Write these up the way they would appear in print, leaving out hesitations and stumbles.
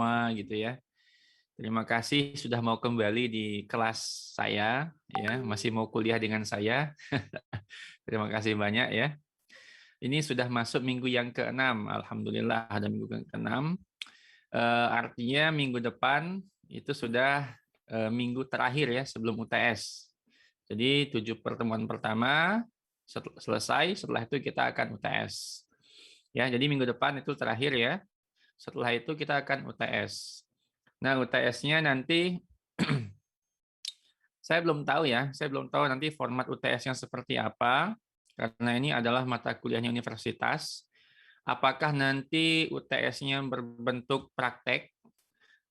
semua gitu ya. Terima kasih sudah mau kembali di kelas saya ya, masih mau kuliah dengan saya. Terima kasih banyak ya. Ini sudah masuk minggu yang ke-6. Alhamdulillah ada minggu ke-6. Artinya minggu depan itu sudah minggu terakhir ya sebelum UTS. Jadi 7 pertemuan pertama selesai, setelah itu kita akan UTS. Ya, jadi minggu depan itu terakhir ya. Setelah itu kita akan UTS. Nah, UTS-nya nanti saya belum tahu ya. Saya belum tahu nanti format UTS-nya seperti apa karena ini adalah mata kuliahnya universitas. Apakah nanti UTS-nya berbentuk praktek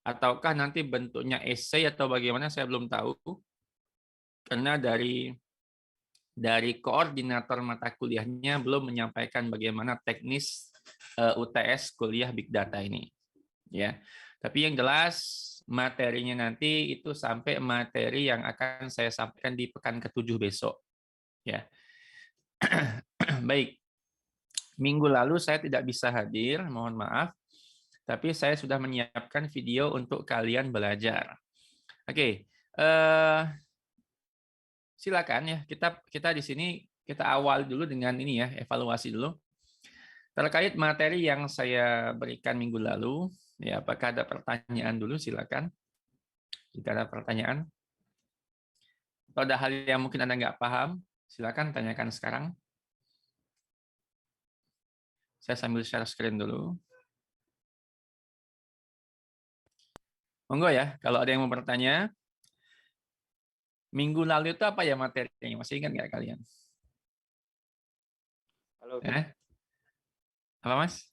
ataukah nanti bentuknya esai atau bagaimana saya belum tahu. Karena dari koordinator mata kuliahnya belum menyampaikan bagaimana teknis UTS kuliah Big Data ini. Ya, tapi yang jelas materinya nanti itu sampai materi yang akan saya sampaikan di pekan ke-7 besok. Ya, baik. Minggu lalu saya tidak bisa hadir, mohon maaf. Tapi saya sudah menyiapkan video untuk kalian belajar. Oke, silakan ya. Kita di sini kita awal dulu dengan ini ya, evaluasi dulu. Terkait materi yang saya berikan minggu lalu, ya apakah ada pertanyaan dulu silakan. Jika ada pertanyaan atau ada hal yang mungkin Anda nggak paham, silakan tanyakan sekarang. Saya sambil share screen dulu. Monggo ya, kalau ada yang mau bertanya. Minggu lalu itu apa ya materinya? Masih ingat nggak kalian? Halo. Apa Mas?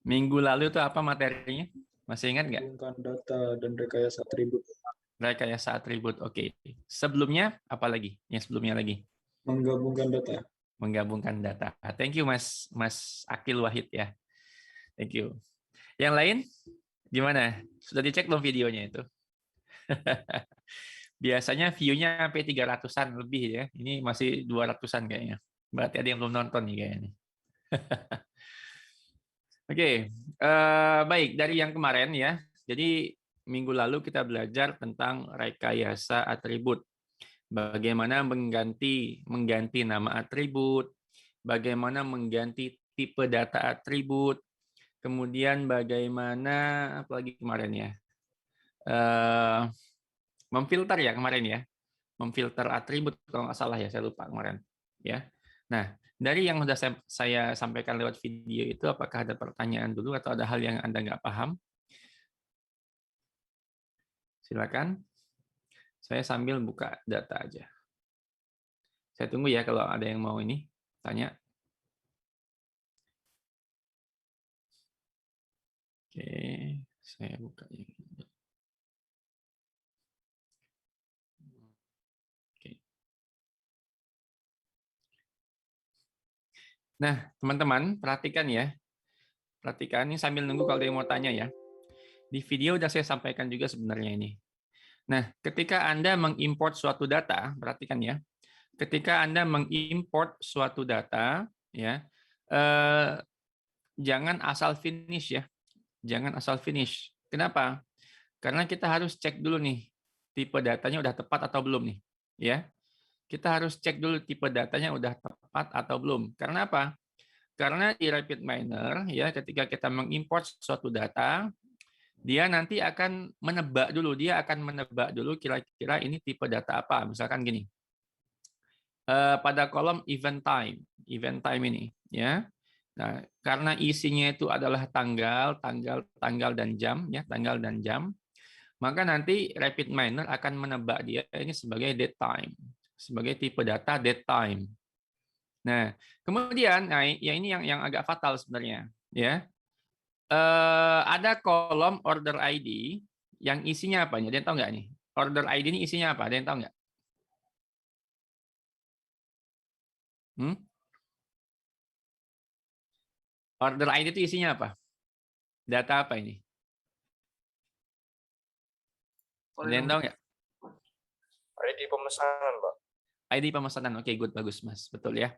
Minggu lalu itu apa materinya? Masih ingat nggak? Menggabungkan data dan rekayasa atribut. Rekayasa atribut, oke. Sebelumnya apa lagi? Yang sebelumnya lagi? Menggabungkan data. Menggabungkan data. Thank you Mas Akil Wahid ya. Thank you. Yang lain gimana? Sudah dicek belum videonya itu? Biasanya view-nya sampai 300-an lebih ya. Ini masih 200-an kayaknya. Berarti ada yang belum nonton nih kayaknya. Oke, baik dari yang kemarin ya. Jadi minggu lalu kita belajar tentang rekayasa atribut. Bagaimana mengganti nama atribut, bagaimana mengganti tipe data atribut, kemudian bagaimana apalagi kemarin ya, memfilter ya kemarin ya, memfilter atribut kalau nggak salah ya, saya lupa kemarin ya. Nah, dari yang sudah saya sampaikan lewat video itu, apakah ada pertanyaan dulu atau ada hal yang Anda nggak paham? Silakan. Saya sambil buka data aja. Saya tunggu ya kalau ada yang mau ini tanya. Oke, saya buka yang ini. Oke. Nah, teman-teman, perhatikan ya. Perhatikan ini sambil nunggu kalau ada yang mau tanya ya. Di video udah saya sampaikan juga sebenarnya ini. Nah, ketika Anda mengimport suatu data, perhatikan ya. Ketika Anda mengimport suatu data, ya, jangan asal finish ya. Jangan asal finish. Kenapa? Karena kita harus cek dulu nih, tipe datanya udah tepat atau belum nih. Ya, kita harus cek dulu tipe datanya udah tepat atau belum. Karena apa? Karena di RapidMiner, ya, ketika kita mengimport suatu data, dia nanti akan menebak dulu. Dia akan menebak dulu kira-kira ini tipe data apa. Misalkan gini, pada kolom event time ini, ya. Nah, karena isinya itu adalah tanggal dan jam, ya, tanggal dan jam, maka nanti RapidMiner akan menebak dia ini sebagai date time, sebagai tipe data date time. Nah, kemudian, nah, ya ini yang agak fatal sebenarnya, ya. Ada kolom order ID yang isinya apa? Ada yang tahu nggak nih? Order ID ini isinya apa? Ada yang tahu nggak? Order ID itu isinya apa? Data apa ini? Ada yang tahu nggak? ID pemesanan, Pak. ID pemesanan. Oke, good, bagus Mas. Betul ya.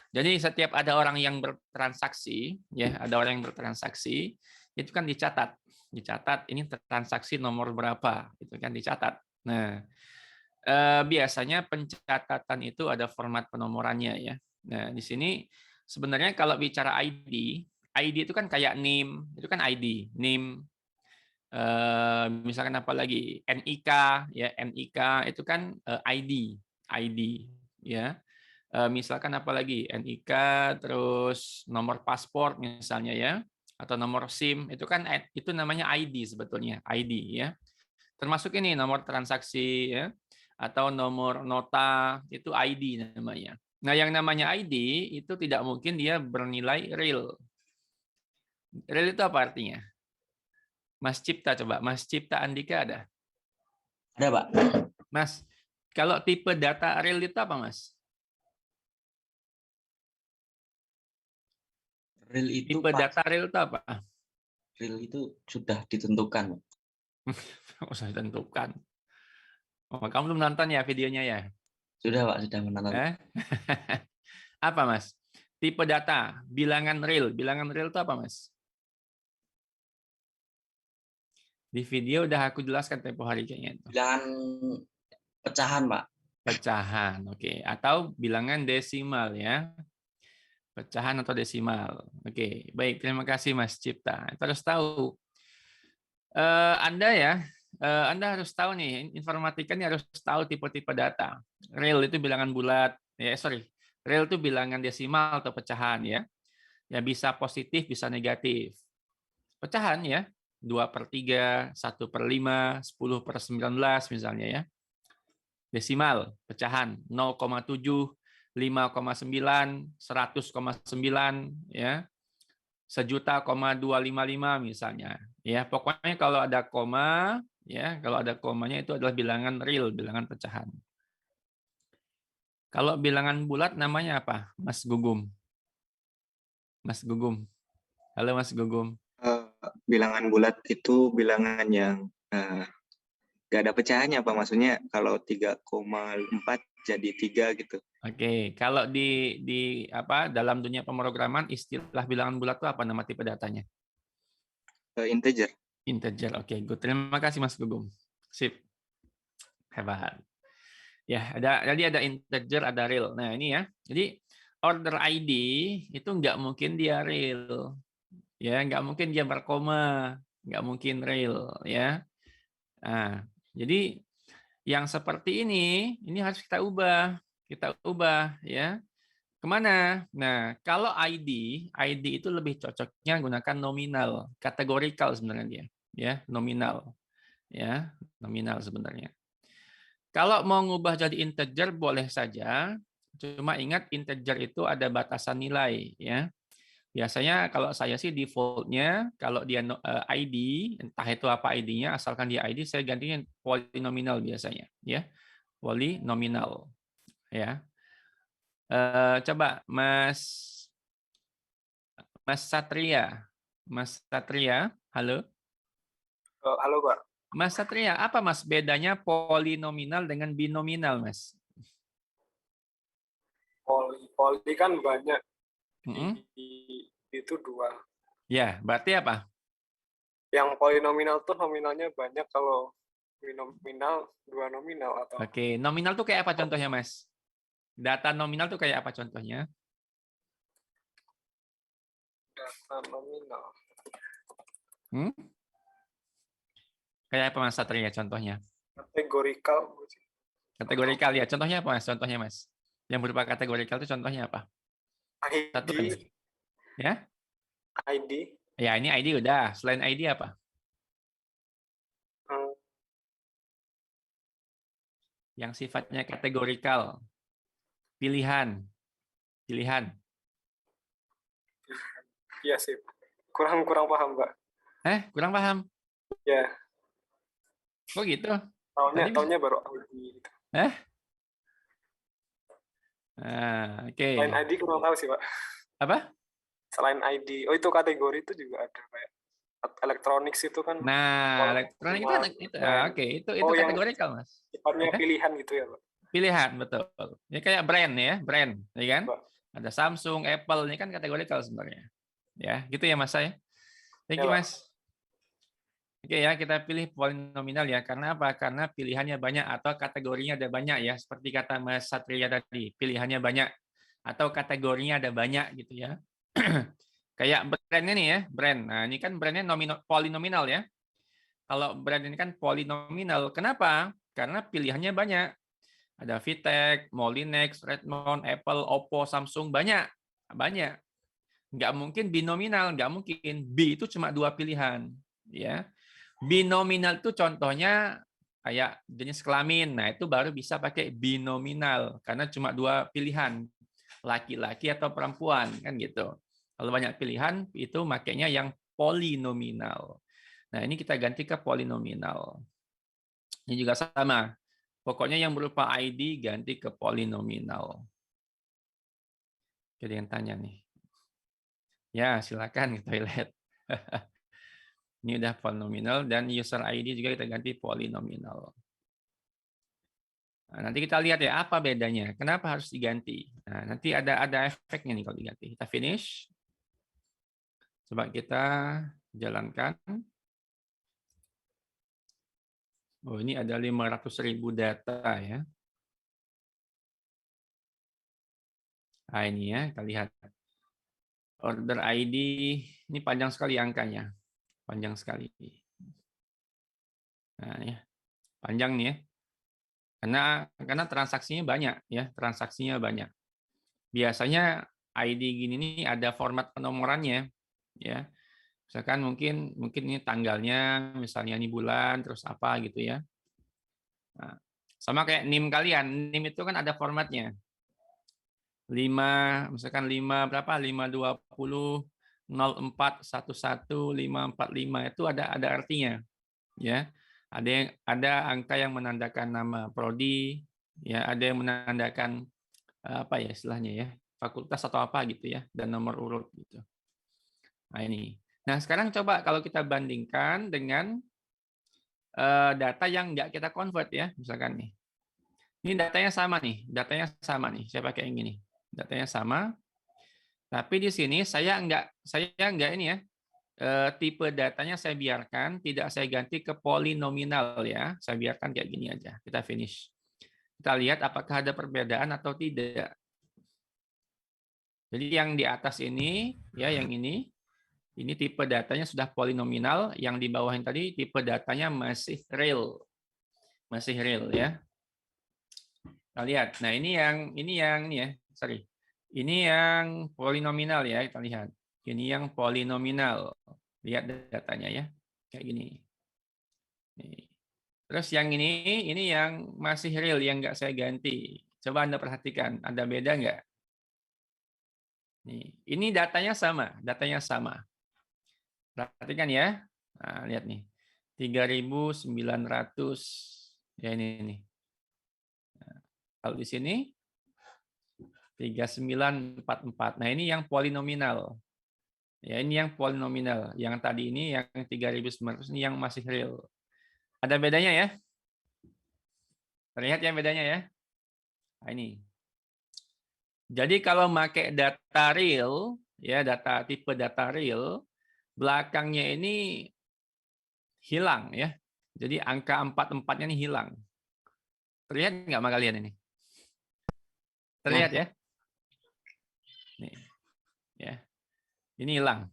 Jadi setiap ada orang yang bertransaksi, ya, ada orang yang bertransaksi, itu kan dicatat. Dicatat ini transaksi nomor berapa, itu kan dicatat. Nah, biasanya pencatatan itu ada format penomorannya ya. Nah, di sini sebenarnya kalau bicara ID, ID itu kan kayak name, itu kan ID, name. Misalkan apa lagi NIK ya, NIK itu kan ID, ID ya. Misalkan apa lagi NIK, terus nomor paspor misalnya ya, atau nomor SIM itu kan itu namanya ID sebetulnya, ID ya. Termasuk ini nomor transaksi ya, atau nomor nota itu ID namanya. Nah, yang namanya ID itu tidak mungkin dia bernilai real. Real itu apa artinya? Mas Cipta coba, Mas Cipta Andika ada? Ada, Pak. Mas, kalau tipe data real itu apa, Mas? Real itu Tipe data real itu apa? real itu sudah ditentukan. Usah ditentukan. Oh, kamu belum nonton ya videonya ya? Sudah, Pak, sudah menonton. Apa, Mas? Tipe data, bilangan real. Bilangan real itu apa, Mas? Di video udah aku jelaskan tempo hari kayaknya itu. Bilangan pecahan, Pak. Pecahan, oke. Atau bilangan desimal ya. Pecahan atau desimal. Oke, baik. Terima kasih Mas Cipta. Kita harus tahu. Anda ya, Anda harus tahu nih, informatika ini harus tahu tipe-tipe data. Real itu bilangan bulat, ya sorry. Real itu bilangan desimal atau pecahan ya. Ya bisa positif, bisa negatif. Pecahan ya, 2/3, 1/5, 10/19 misalnya ya. Desimal, pecahan 0,7, 5,9, 100,9 ya. 1.000,255 misalnya. Ya, pokoknya kalau ada koma ya, kalau ada komanya itu adalah bilangan real, bilangan pecahan. Kalau bilangan bulat namanya apa? Mas Gugum. Mas Gugum. Halo Mas Gugum. Bilangan bulat itu bilangan yang nggak ada pecahannya, Pak. Maksudnya kalau 3,4 jadi 3 gitu. Oke, kalau di apa dalam dunia pemrograman istilah bilangan bulat itu apa nama tipe datanya? Integer. Integer. Oke, good. Terima kasih Mas Gugum. Sip. Hebat. Ya, jadi ada integer, ada real. Nah, ini ya. Jadi order ID itu nggak mungkin dia real. Ya, nggak mungkin dia berkoma, nggak mungkin real ya. Nah, jadi yang seperti ini harus kita ubah ya. Kemana? Nah, kalau ID itu lebih cocoknya gunakan nominal, kategorikal sebenarnya dia, ya nominal, ya nominal sebenarnya. Kalau mau ngubah jadi integer boleh saja, cuma ingat integer itu ada batasan nilai, ya. Biasanya kalau saya sih defaultnya kalau dia ID, entah itu apa ID-nya, asalkan dia ID, saya gantinya polinominal biasanya, ya polinominal, ya. Coba Mas Satria, halo. Halo, Pak. Mas Satria, apa Mas bedanya polinominal dengan binominal, Mas? Poli kan banyak. Mm-mm. Itu 2. Ya, berarti apa? Yang polinominal tuh nominalnya banyak, kalau binominal 2 nominal atau Oke, nominal tuh kayak apa contohnya, Mas? Data nominal tuh kayak apa contohnya? data nominal. Kayak apa Mas Satria contohnya? Kategorikal. Kategorikal ya. Contohnya apa Mas? Contohnya Mas. Yang berupa kategorikal itu contohnya apa? Satu aja. ID. Ya? ID. Ya, ini ID udah. Selain ID apa? Yang sifatnya kategorikal. Pilihan. Iya sih. Kurang paham, Pak. Kurang paham? Ya. Kok gitu? Tahunnya baru ID. Oke. Selain ID kurang tahu sih, Pak. Apa? Selain ID. Oh, itu kategori itu juga ada kayak elektronik itu kan. Nah, elektronik itu oke, itu yang kategorikal, Mas. sifatnya pilihan gitu ya, Pak. Pilihan, betul. Ini kayak brand ya, brand, ya kan? Pak. Ada Samsung, Apple, ini kan kategorikal sebenarnya. Ya, gitu ya Mas ya. Thank Ya, you Pak. Mas. Oke ya, kita pilih polinomial ya. Karena apa? Karena pilihannya banyak atau kategorinya ada banyak ya. Seperti kata Mas Satria tadi, pilihannya banyak atau kategorinya ada banyak gitu ya. Kayak brandnya nih ya, brand. Nah, ini kan brandnya polinominal ya. Kalau brand ini kan polinominal. Kenapa? Karena pilihannya banyak. Ada Vitek, Molinex, Redmond, Apple, Oppo, Samsung, banyak. Banyak. Nggak mungkin binominal, nggak mungkin. B itu cuma 2 pilihan. Ya. Binominal itu contohnya kayak jenis kelamin. Nah, itu baru bisa pakai binominal karena cuma 2 pilihan, laki-laki atau perempuan kan gitu. Kalau banyak pilihan itu makanya yang polinominal. Nah, ini kita ganti ke polinominal. Ini juga sama. Pokoknya yang berupa ID ganti ke polinominal. Jadi yang tanya nih. Ya, silakan ke toilet. Ini udah polinominal dan user ID juga kita ganti polinominal. Nah, nanti kita lihat ya apa bedanya. Kenapa harus diganti? Nah, nanti ada efeknya nih kalau diganti. Kita finish. Coba kita jalankan. Oh, ini ada 500.000 data ya. Nah, ini ya, kita lihat. Order ID, ini panjang sekali angkanya. Panjang sekali. Nah, ya. Panjang nih ya. Karena transaksinya banyak ya, transaksinya banyak. Biasanya ID gini nih ada format penomorannya ya. Misalkan mungkin ini tanggalnya, misalnya ini bulan, terus apa gitu ya. Nah, sama kayak NIM kalian, NIM itu kan ada formatnya. 5, misalkan 5 berapa? 520 0411 545 itu ada artinya ya. Ada angka yang menandakan nama prodi, ya, ada yang menandakan apa ya istilahnya ya, fakultas atau apa gitu ya, dan nomor urut gitu. Nah, ini. Nah, sekarang coba kalau kita bandingkan dengan data yang nggak kita convert ya, misalkan nih. Ini datanya sama nih, saya pakai yang ini. Datanya sama, tapi di sini saya nggak ini ya, tipe datanya saya biarkan, tidak saya ganti ke polinominal ya, saya biarkan kayak gini aja. Kita finish. Kita lihat apakah ada perbedaan atau tidak. Jadi yang di atas ini, ya yang ini tipe datanya sudah polinominal, yang di bawah yang tadi tipe datanya masih real ya. Kita lihat. Nah, ini yang ya, sorry. Ini yang polinominal ya, kita lihat. Ini yang polinominal. Lihat datanya ya, kayak gini. Nih. Terus yang ini yang masih real, yang nggak saya ganti. Coba Anda perhatikan, ada beda nggak? Nih, ini datanya sama. Perhatikan ya. Nah, lihat nih. 3.900 ya ini nih. Nah, kalau di sini 3944. Nah, ini yang polinominal. Ya, ini yang polinominal. Yang tadi ini yang 3.900 ini yang masih real. Ada bedanya ya? Terlihat ya bedanya ya? Nah, ini. Jadi kalau pakai data real, ya tipe data real, belakangnya ini hilang ya. Jadi angka 44-nya ini hilang. Terlihat nggak sama kalian ini? Terlihat ya? Nih. Ya. Ini hilang.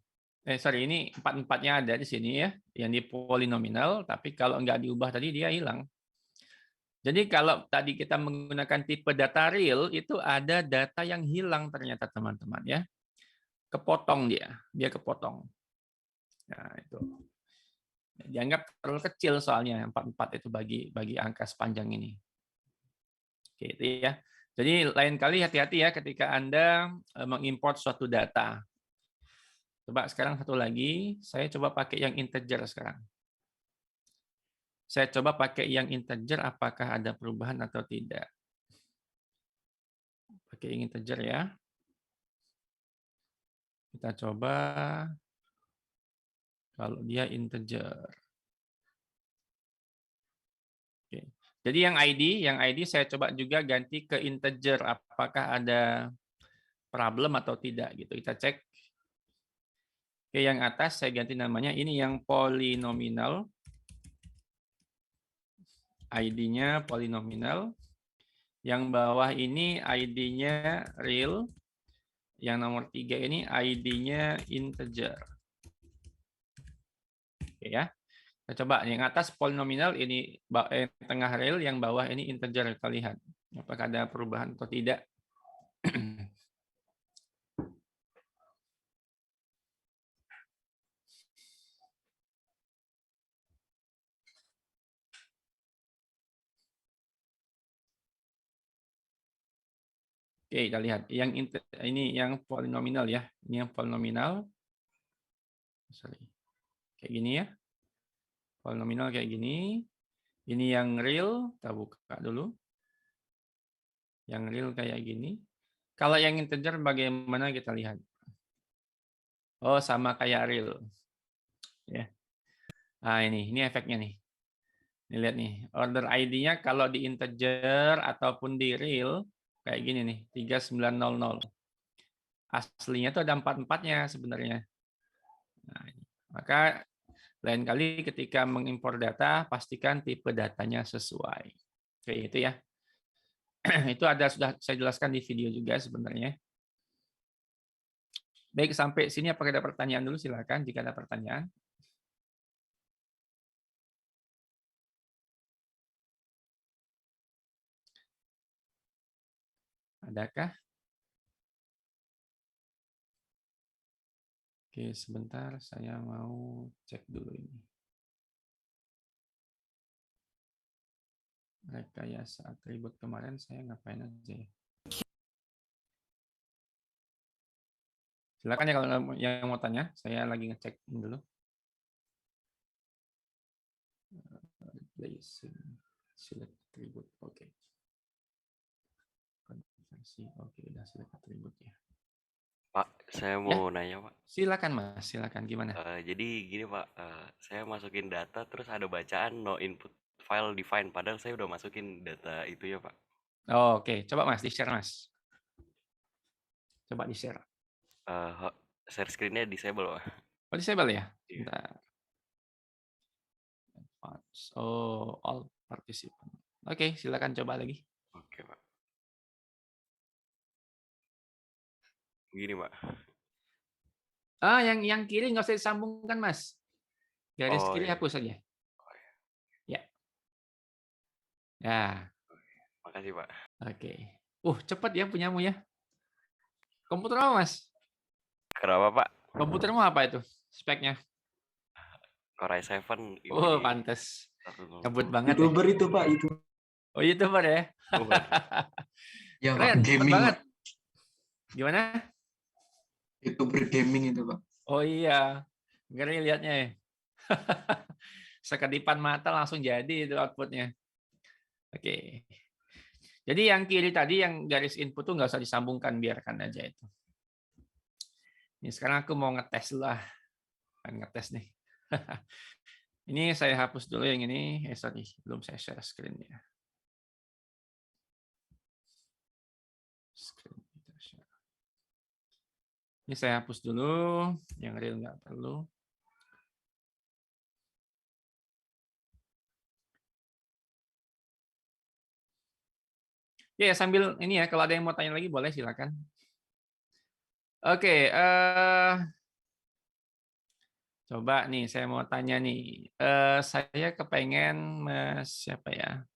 Sorry, ini 44-nya ada di sini ya, yang di polinominal, tapi kalau nggak diubah tadi dia hilang. Jadi kalau tadi kita menggunakan tipe data real, itu ada data yang hilang ternyata teman-teman ya. Kepotong dia kepotong. Nah, itu. Dianggap terlalu kecil soalnya 44 itu bagi angka sepanjang ini. Oke, itu ya. Jadi lain kali hati-hati ya ketika Anda mengimport suatu data. Coba sekarang satu lagi, saya coba pakai yang integer sekarang. Saya coba pakai yang integer apakah ada perubahan atau tidak. Pakai yang integer ya. Kita coba kalau dia integer. Oke. Jadi yang ID saya coba juga ganti ke integer. Apakah ada problem atau tidak gitu. Kita cek. Oke, yang atas saya ganti namanya. Ini yang polinominal. ID-nya polinominal. Yang bawah ini ID-nya real. Yang nomor 3 ini ID-nya integer. Oke ya. Kita coba yang atas polinominal, ini tengah real, yang bawah ini integer. Kita lihat apakah ada perubahan atau tidak. Oke, kita lihat yang ini yang polinominal ya. Ini yang polinominal. Sorry. Kayak gini ya. Polinominal kayak gini. Ini yang real, kita buka dulu. Yang real kayak gini. Kalau yang integer bagaimana kita lihat? Oh, sama kayak real. Ya. Nah, ini efeknya nih. Ini lihat nih, order ID-nya kalau di integer ataupun di real kayak gini nih, 3900. Aslinya tuh ada 44-nya sebenarnya. Nah, maka lain kali ketika mengimpor data, pastikan tipe datanya sesuai. Oke, itu ya. Itu sudah saya jelaskan di video juga sebenarnya. Baik, sampai sini apakah ada pertanyaan dulu? Silakan jika ada pertanyaan. Adakah? Oke, sebentar saya mau cek dulu ini. Rekayasa atribut kemarin saya ngapain aja ya? Silakan ya kalau yang mau tanya, saya lagi ngecek dulu. Replacing select attribute, oke. Konversi, oke, udah select attribute ya. Pak, saya mau nanya Pak. Silakan Mas, silakan gimana? Jadi gini Pak, saya masukin data terus ada bacaan no input file define, padahal saya udah masukin data itu ya Pak. Oh, oke, coba Mas di-share Mas. Coba di-share. Share screen-nya disable Pak. Oh, disable ya? Iya. Bentar. Oh, all participant. Oke, silakan coba lagi. Oke Pak. Gini Pak. Ah, yang kiri nggak usah disambungkan Mas. Garis Oh, kiri iya. hapus saja. Oh, iya. Ya. Ya. Makasih Pak. Oke. Cepat ya punyamu ya. Komputer apa Mas? Kenapa Pak? Komputermu apa itu speknya? Core i7 Oh, pantes. Ngebut banget. YouTuber itu Pak, itu. Oh, YouTuber ya? Ya Pak, Keren, cepet gaming banget. Pak. Gimana? YouTuber gaming itu Pak. Oh iya, ngeri lihatnya ya. Sekedipan mata langsung jadi itu outputnya. Oke. Jadi yang kiri tadi yang garis input tuh nggak usah disambungkan, biarkan aja itu. Ini sekarang aku mau ngetes lah. Ngetes nih. Ini saya hapus dulu yang ini. Sorry, belum saya share screen-nya. Ini saya hapus dulu, yang real nggak perlu. Ya, sambil ini ya, kalau ada yang mau tanya lagi boleh silakan. Oke, coba nih saya mau tanya nih. Saya kepengen siapa ya?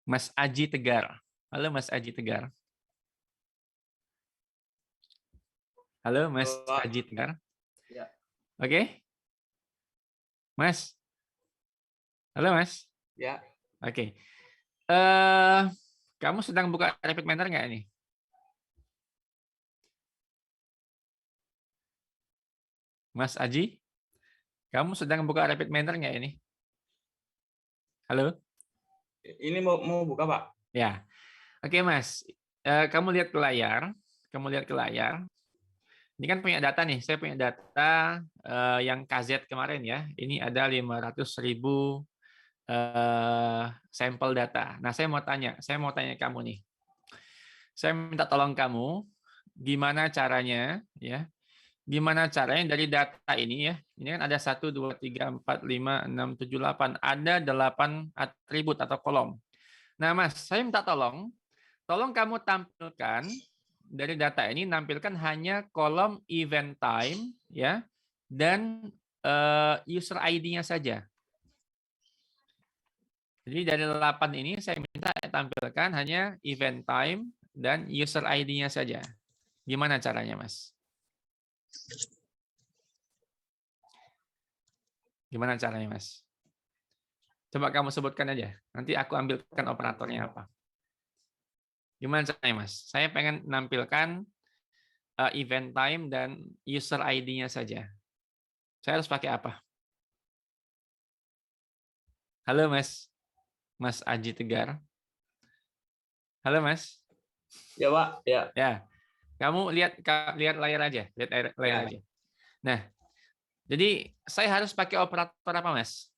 Mas Aji Tegar. Halo Mas Aji Tegar. Halo Mas Aji Tegar. Ya. Oke. Mas. Halo Mas. Ya. Oke. Kamu sedang buka Rapid Miner nggak ini? Mas Aji? Kamu sedang buka Rapid Miner nggak ini? Halo? Ini mau buka Pak. Ya. Oke Mas. Kamu lihat ke layar. Ini kan punya data nih, saya punya data yang KZ kemarin ya. Ini ada 500.000 sampel data. Nah, saya mau tanya kamu nih. Saya minta tolong kamu, gimana caranya ya? Gimana caranya dari data ini ya? Ini kan ada 1, 2, 3, 4, 5, 6, 7, 8. Ada 8 atribut atau kolom. Nah, Mas, saya minta tolong kamu tampilkan dari data ini nampilkan hanya kolom event time ya dan user ID-nya saja. Jadi dari 8 ini saya minta tampilkan hanya event time dan user ID-nya saja. Gimana caranya, Mas? Gimana caranya, Mas? Coba kamu sebutkan aja. Nanti aku ambilkan operatornya apa. Gimana caranya, Mas? Saya pengen nampilkan event time dan user ID-nya saja. Saya harus pakai apa? Halo, Mas. Mas Aji Tegar. Halo, Mas. Ya, Pak. Ya. Ya. Kamu lihat layar aja, lihat layar Ya. aja. Nah, jadi saya harus pakai operator apa, Mas?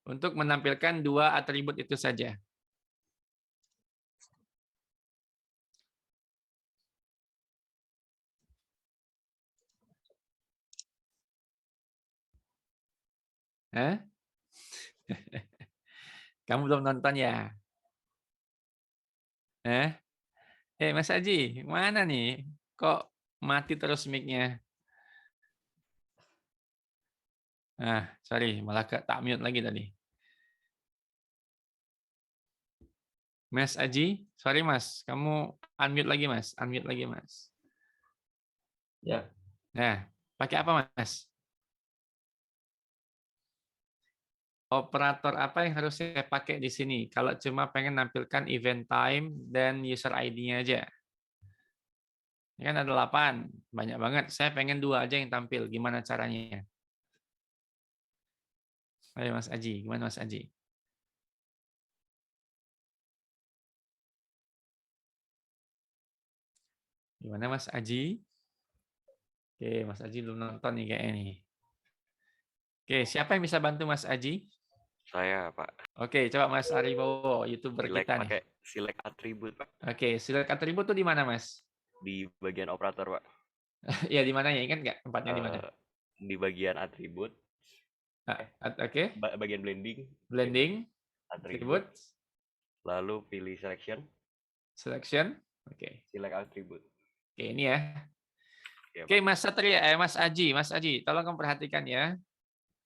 Untuk menampilkan 2 atribut itu saja. Hah? Kamu belum nonton ya? Mas Aji, mana nih? Kok mati terus mic-nya? Sorry, malah tak mute lagi tadi. Mas Aji, sorry Mas, kamu unmute lagi Mas, unmute lagi Mas. Ya. Nah, pakai apa Mas? Operator apa yang harus saya pakai di sini? Kalau cuma pengen nampilkan event time dan user ID-nya aja. Ini kan ada 8, banyak banget. Saya pengen 2 aja yang tampil. Gimana caranya? Ayo Mas Aji, gimana Mas Aji? Gimana Mas Aji? Oke, Mas Aji belum nonton nih kayaknya nih. Oke, siapa yang bisa bantu Mas Aji? Saya, Pak. Oke, coba Mas Aribowo, YouTuber Select kita nih. pakai select atribut, Pak. Oke, select atribut tuh di mana, Mas? Di bagian operator, Pak. Ya, di mana ya? Ingat nggak tempatnya di mana? Di bagian atribut. Oke. Bagian blending. Blending, Atribut. atribut, Lalu pilih selection. selection. Oke. Select atribut. Oke, ini ya. Ya, Oke, Pak. Mas Satria, Mas Aji, tolong kamu perhatikan ya.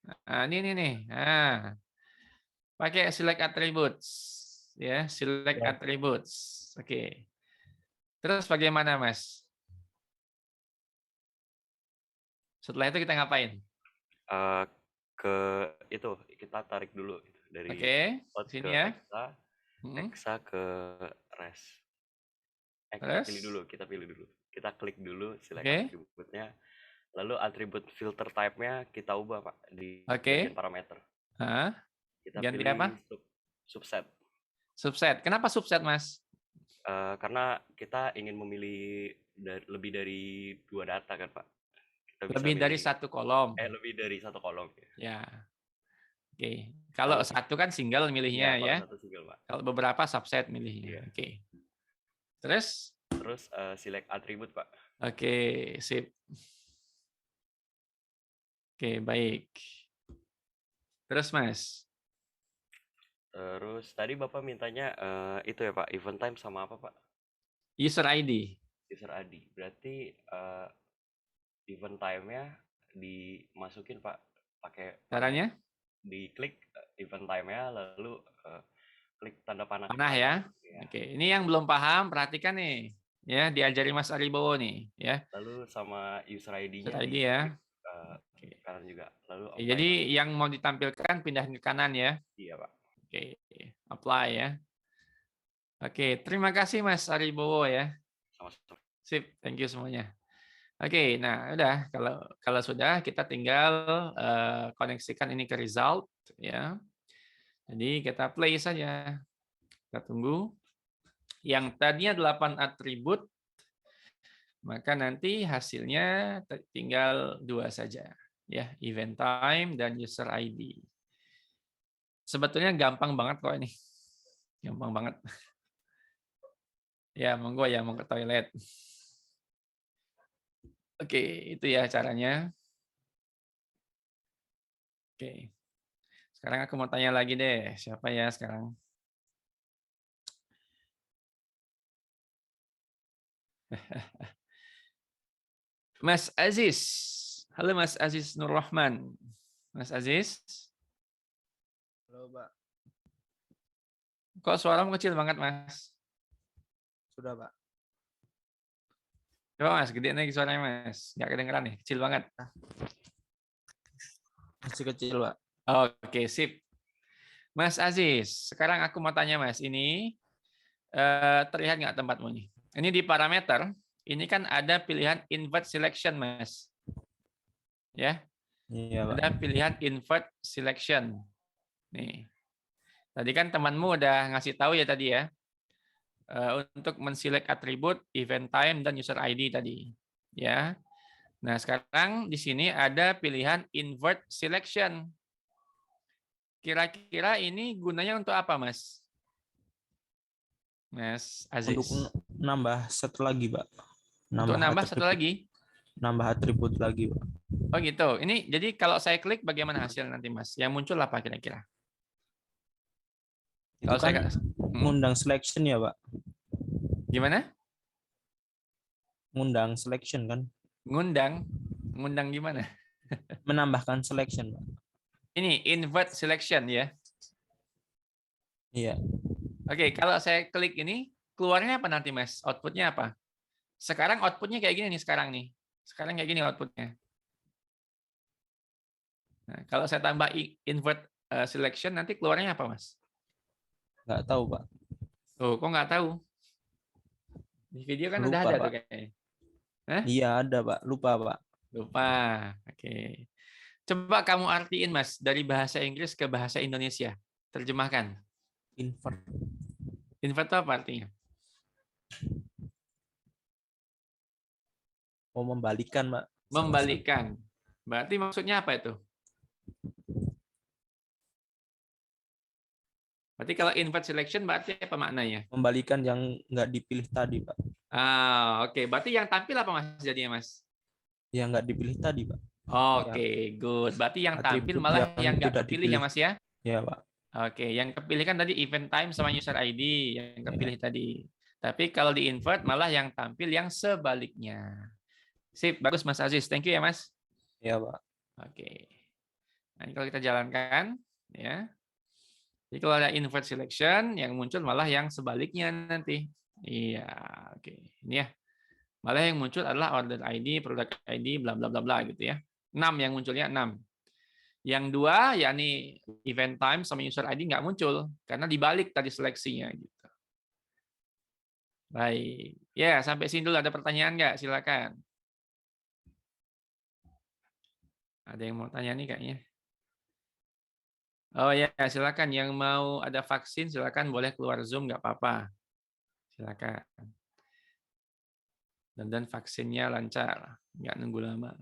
Nah, ini nih. Nah, pakai select attributes, ya, select Ya. attributes. Oke. Terus bagaimana, Mas? Setelah itu kita ngapain? Ke itu kita tarik dulu dari Oke, out sini ke ya. exa ke res. Terus? Kita pilih dulu. Kita klik dulu select Oke. atributnya. Lalu atribut filter type-nya kita ubah, Pak, di Oke. bagian parameter. Hah? Kita Ganti pilih apa? subset. Subset. Kenapa subset, Mas? Karena kita ingin memilih lebih dari 2 data kan, Pak. Kita bisa Lebih dari milih 1 kolom. lebih dari 1 kolom. Ya. Oke. Kalau Kalau 1 kan single milihnya ya. Kalau 1 single, Pak. Kalau beberapa subset milihnya. Iya. Oke. Terus? Select atribut, Pak. Oke, sip. Oke, baik. Terus, Mas? Terus tadi Bapak mintanya itu ya, Pak, event time sama apa, Pak? User ID. User ID. Berarti event time-nya dimasukin, Pak, pakai Caranya? diklik event time-nya lalu klik tanda panah. Panah ya. Ya. Oke, ini yang belum paham perhatikan nih. Ya, diajari Mas Aribowo nih, ya. Lalu sama user ID-nya User ID ya. kanan juga. Lalu Oke, jadi yang mau ditampilkan pindahin ke kanan ya. Iya, Pak. Oke, apply ya. Oke, terima kasih Mas Aribowo ya. Sama-sama. Sip, thank you semuanya. Oke, nah udah kalau sudah kita tinggal koneksikan ini ke result ya. Jadi kita play saja. Kita tunggu. Yang tadinya 8 atribut, maka nanti hasilnya tinggal 2 saja. Ya, event time dan user ID. Sebetulnya gampang banget kok ini. Gampang banget. Ya, monggo ya, mau ke toilet. Oke, itu ya caranya. Oke. Sekarang aku mau tanya lagi deh. Siapa ya sekarang? Mas Aziz. Halo Mas Aziz Nur Rahman. Mas Aziz. Halo, Pak. Kok suaramu kecil banget, Mas? Sudah, Pak. Coba Mas, gedein lagi suaranya Mas. Nggak kedengeran nih, kecil banget. Masih kecil, Pak. Oke, sip. Mas Aziz, sekarang aku mau tanya Mas, ini terlihat nggak tempatmu nih? Ini di parameter, ini kan ada pilihan invert selection, Mas. Ya, Iya, Pak. ada pilihan invert selection. Nih, tadi kan temanmu udah ngasih tahu ya tadi ya, untuk menselect atribut, event time, dan user ID tadi. Ya. Nah, sekarang di sini ada pilihan invert selection. Kira-kira ini gunanya untuk apa, Mas? Mas Aziz. Untuk nambah satu lagi, Pak. Untuk nambah satu lagi? Nambah atribut lagi, Pak. Oh gitu. Ini jadi kalau saya klik bagaimana hasil nanti, Mas? Yang muncul apa kira-kira? Itu Kalau kan ngundang selection ya, Pak. Gimana? Ngundang selection kan? Ngundang gimana? Menambahkan selection, Pak. Ini invert selection ya. Iya. Oke, kalau saya klik ini keluarnya apa nanti, Mas? Outputnya apa? Sekarang outputnya kayak gini nih sekarang nih. Sekarang kayak gini outputnya. Nah, kalau saya tambah invert selection nanti keluarnya apa, Mas? Nggak tahu, Pak. Tuh, kok nggak tahu? Di video kan Lupa, udah ada Pak. tuh kayaknya. Hah? Iya, ada, Pak. Lupa, Pak. Lupa. Oke. Coba kamu artiin, Mas, dari bahasa Inggris ke bahasa Indonesia. Terjemahkan. Invert. Invert itu apa artinya? Oh, membalikan, Pak. Membalikan. Berarti maksudnya apa itu? Berarti kalau invert selection berarti apa maknanya? Membalikan yang nggak dipilih tadi, Pak. Oke. Berarti yang tampil apa, Mas, jadinya, Mas? Yang nggak dipilih tadi, Pak. Oke, good. Berarti yang tampil Atribut malah yang nggak tidak kepilih ya, Mas ya? Ya, Pak. Oke, yang kepilih kan tadi event time sama user ID yang kepilih tadi. Tapi kalau di invert malah yang tampil yang sebaliknya. Sip, bagus Mas Aziz. Thank you ya, Mas. Ya, Pak. Oke. Nah, ini kalau kita jalankan ya. Jadi kalau ada invert selection yang muncul malah yang sebaliknya nanti. Iya, oke. Ini ya. Malah yang muncul adalah order ID, product ID, bla bla bla bla gitu ya. 6 yang munculnya 6. Yang 2 yakni event time sama user ID nggak muncul karena dibalik tadi seleksinya gitu. Baik. Ya, sampai sini dulu ada pertanyaan nggak? Silakan. Ada yang mau tanya nih kayaknya. Oh ya, silakan yang mau ada vaksin silakan boleh keluar Zoom nggak apa-apa. Silakan. Dan vaksinnya lancar, nggak nunggu lama.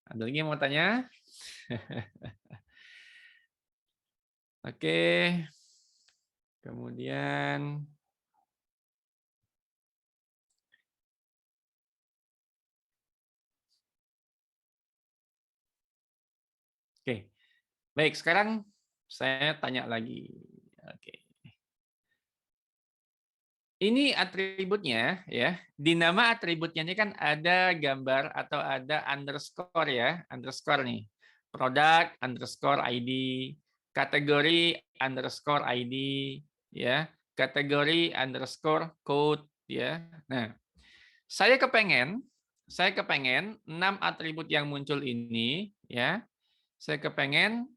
Ada lagi yang mau tanya? Oke. Kemudian oke. Baik, sekarang saya tanya lagi. Oke. Ini atributnya ya. Di nama atributnya ini kan ada gambar atau ada underscore ya, underscore nih. Product underscore ID, kategori underscore ID ya, kategori underscore code ya. Nah, saya kepengen 6 atribut yang muncul ini ya. Saya kepengen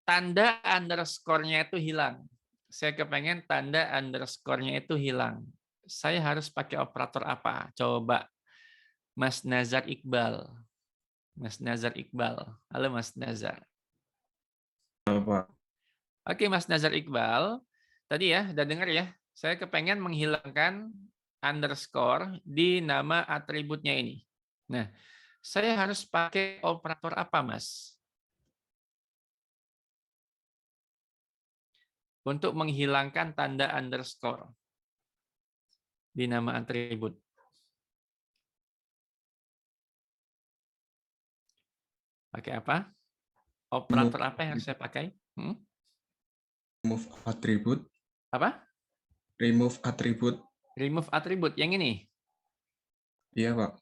tanda underscore-nya itu hilang. Saya kepengen tanda underscore-nya itu hilang. Saya harus pakai operator apa? Coba. Mas Nazar Iqbal. Mas Nazar Iqbal. Halo Mas Nazar. Halo, Pak. Oke Mas Nazar Iqbal. Tadi ya, udah dengar ya. Saya kepengen menghilangkan underscore di nama atributnya ini. Nah, saya harus pakai operator apa, Mas? Untuk menghilangkan tanda underscore di nama atribut. Pakai apa? Operator apa yang harus saya pakai? Remove attribute. Apa? Remove attribute. Remove atribut. Yang ini? Iya, Pak.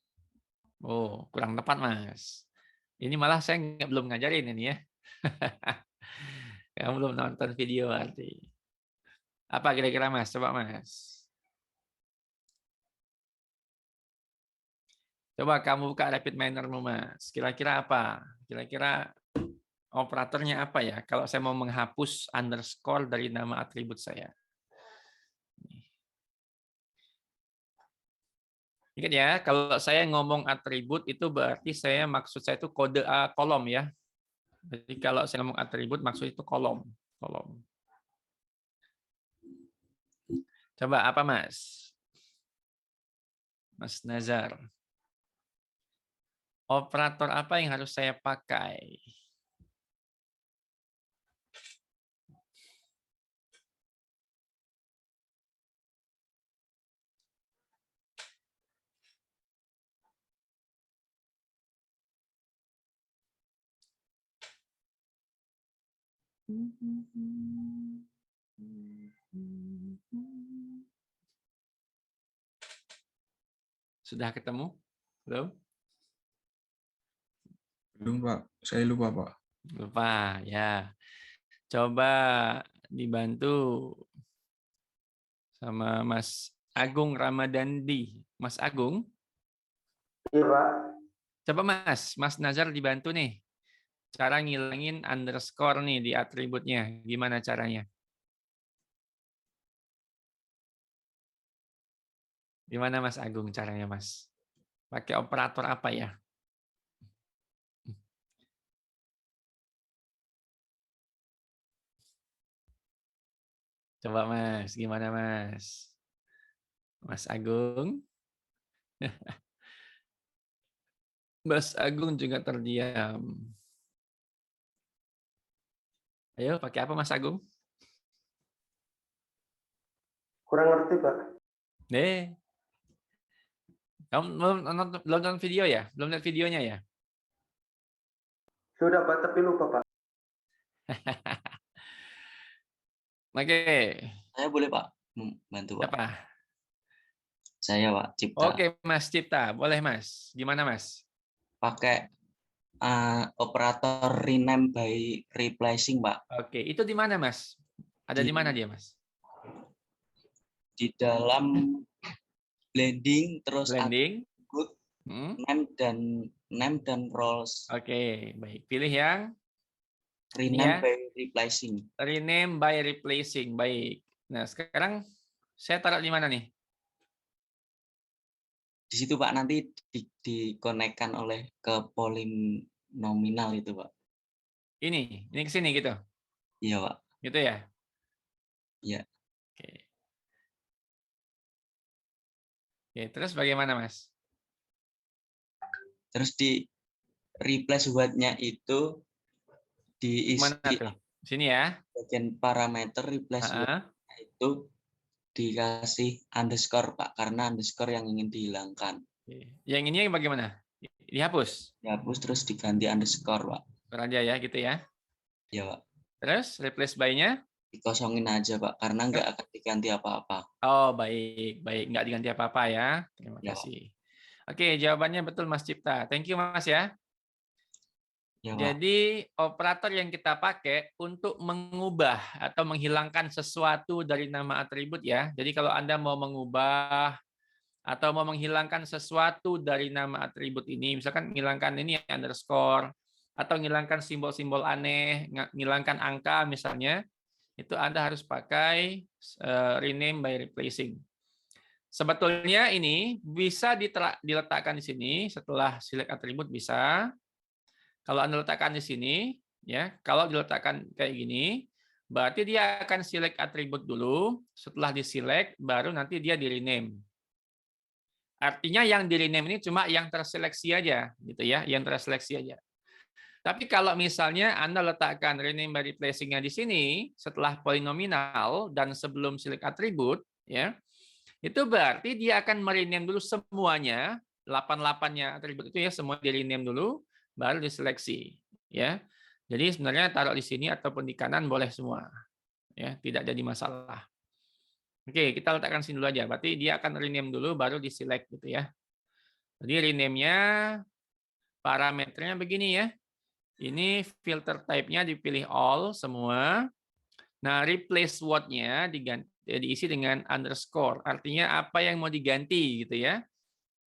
Oh, kurang tepat, Mas. Ini malah saya belum ngajarin ini ya. Kamu belum nonton video berarti. Apa kira-kira, Mas? Coba, Mas. Coba kamu buka RapidMinermu, Mas. Kira-kira apa? Kira-kira operatornya apa ya? Kalau saya mau menghapus underscore dari nama atribut saya. Ingat ya, kalau saya ngomong atribut itu berarti maksud saya itu kode kolom ya. Jadi kalau saya ngomong atribut maksud itu kolom. Coba apa, Mas? Mas Nazar. Operator apa yang harus saya pakai? Sudah ketemu? Belum? Belum, Pak. Saya lupa, Pak. Lupa, ya. Coba dibantu sama Mas Agung Ramadandi. Mas Agung? Iya, Pak. Coba Mas Nazar dibantu nih. Cara ngilangin underscore nih di atributnya. Gimana caranya? Gimana Mas Agung caranya, Mas? Pakai operator apa ya? Coba Mas, gimana Mas? Mas Agung? Mas Agung juga terdiam. Ayo, pakai apa Mas Agung? Kurang ngerti, Pak. Kamu belum nonton video ya? Belum lihat videonya ya? Sudah, Pak, tapi lupa, Pak. Oke. Saya boleh, Pak, bantu, Pak. Siapa? Saya, Pak, Cipta. Oke, Mas Cipta. Boleh, Mas. Gimana, Mas? Pakai operator rename by replacing, Pak. Oke, itu di mana, Mas? Ada di mana dia, Mas? Di dalam blending, terus Blending. attribute, name dan roles. Oke, baik. Pilih yang Rename ya. by replacing. Rename by replacing. Baik. Nah, sekarang saya taruh di mana nih? Di situ, Pak, nanti dikonekkan oleh ke polinominal itu, Pak. Ini ke sini gitu. Iya, Pak. Gitu ya? Iya. Oke. Oke, terus bagaimana, Mas? Terus di replace word-nya itu diisi Mana tuh? Sini ya. bagian parameter replace word-nya itu dikasih underscore, Pak, karena underscore yang ingin dihilangkan. Yang ini bagaimana? Dihapus? Dihapus terus diganti underscore, Pak. Aja ya, gitu ya. Iya, Pak. Terus replace by-nya? Dikosongin aja, Pak, karena nggak akan diganti apa-apa. Oh, baik. Nggak diganti apa-apa ya. Terima kasih. Oke, jawabannya betul, Mas Cipta. Thank you, Mas ya. Ya, Pak. Jadi, operator yang kita pakai untuk mengubah atau menghilangkan sesuatu dari nama atribut ya. Jadi, kalau Anda mau mengubah atau mau menghilangkan sesuatu dari nama atribut ini, misalkan menghilangkan ini underscore, atau menghilangkan simbol-simbol aneh, menghilangkan angka misalnya, itu Anda harus pakai rename by replacing. Sebetulnya ini bisa diletakkan di sini setelah select atribut bisa. Kalau Anda letakkan di sini, ya, kalau diletakkan kayak gini, berarti dia akan select atribut dulu. Setelah di-select, baru nanti dia di-rename. Artinya yang di-rename ini cuma yang terseleksi aja, gitu ya, yang terseleksi aja. Tapi kalau misalnya Anda letakkan rename by replacing-nya di sini, setelah polinominal dan sebelum select atribut, ya, itu berarti dia akan merename dulu semuanya, 88-nya atribut itu ya, semua di-rename dulu, baru diseleksi. Ya. Jadi sebenarnya taruh di sini ataupun di kanan boleh semua. Ya, tidak jadi masalah. Oke, kita letakkan sini dulu aja. Berarti dia akan rename dulu, baru di-select gitu ya. Jadi rename-nya, parameternya begini ya. Ini filter type-nya dipilih all semua. Nah, replace what-nya diisi dengan underscore. Artinya apa yang mau diganti gitu ya.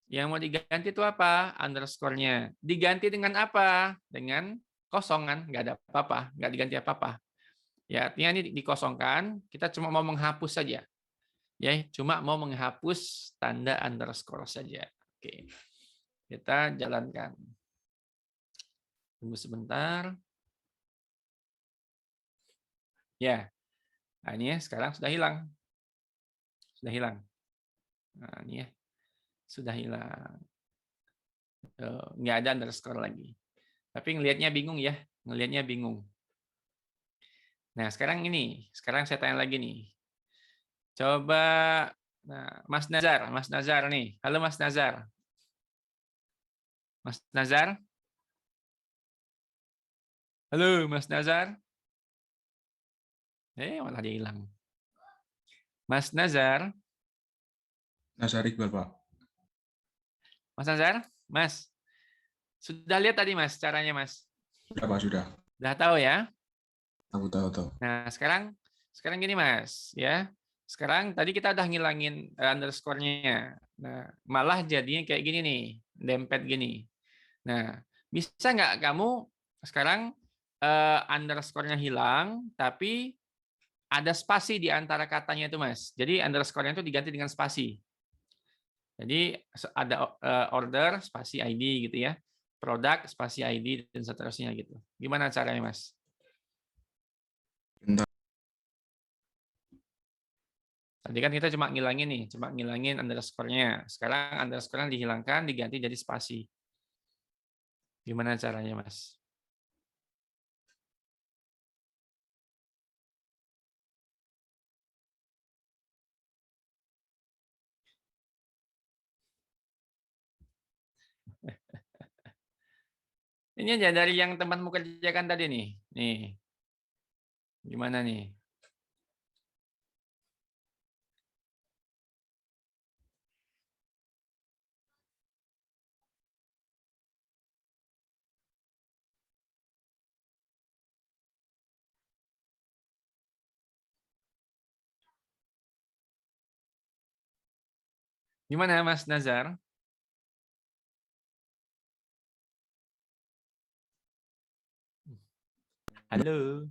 Yang mau diganti itu apa? Underscore-nya. Diganti dengan apa? Dengan kosongan, nggak ada apa-apa, nggak diganti apa-apa. Ya, artinya ini dikosongkan, kita cuma mau menghapus saja. Ya, cuma mau menghapus tanda underscore saja. Oke. Kita jalankan. Tunggu sebentar. Ya. Nah, ini ya, sekarang sudah hilang. Sudah hilang. Nah, ini ya. Sudah hilang. Nggak ada underscore lagi. Tapi ngelihatnya bingung ya. Ngelihatnya bingung. Nah, sekarang ini. Sekarang saya tanya lagi nih. Coba, nah, Mas Nazar nih. Halo Mas Nazar. Mas Nazar? Halo Mas Nazar? Malah dia hilang. Mas Nazar? Nazar Iqbal, Pak. Mas Nazar? Mas? Sudah lihat tadi Mas, caranya Mas? Sudah, Pak, sudah. Udah tahu ya? Tahu. Nah, sekarang gini Mas, ya. Sekarang tadi kita udah ngilangin underscore-nya. Nah, malah jadinya kayak gini nih, dempet gini. Nah, bisa nggak kamu sekarang underscore-nya hilang, tapi ada spasi di antara katanya itu, Mas. Jadi underscore-nya itu diganti dengan spasi. Jadi ada order, spasi ID gitu ya. Produk, spasi ID, dan seterusnya gitu. Gimana caranya, Mas? Bentar. Tadi kan kita cuma ngilangin nih, cuma ngilangin underscore-nya. Sekarang underscore-nya dihilangkan, diganti jadi spasi. Gimana caranya, Mas? Ini aja dari yang temanmu kerjakan tadi nih. Nih. Gimana nih? Gimana Mas Nazar? Halo.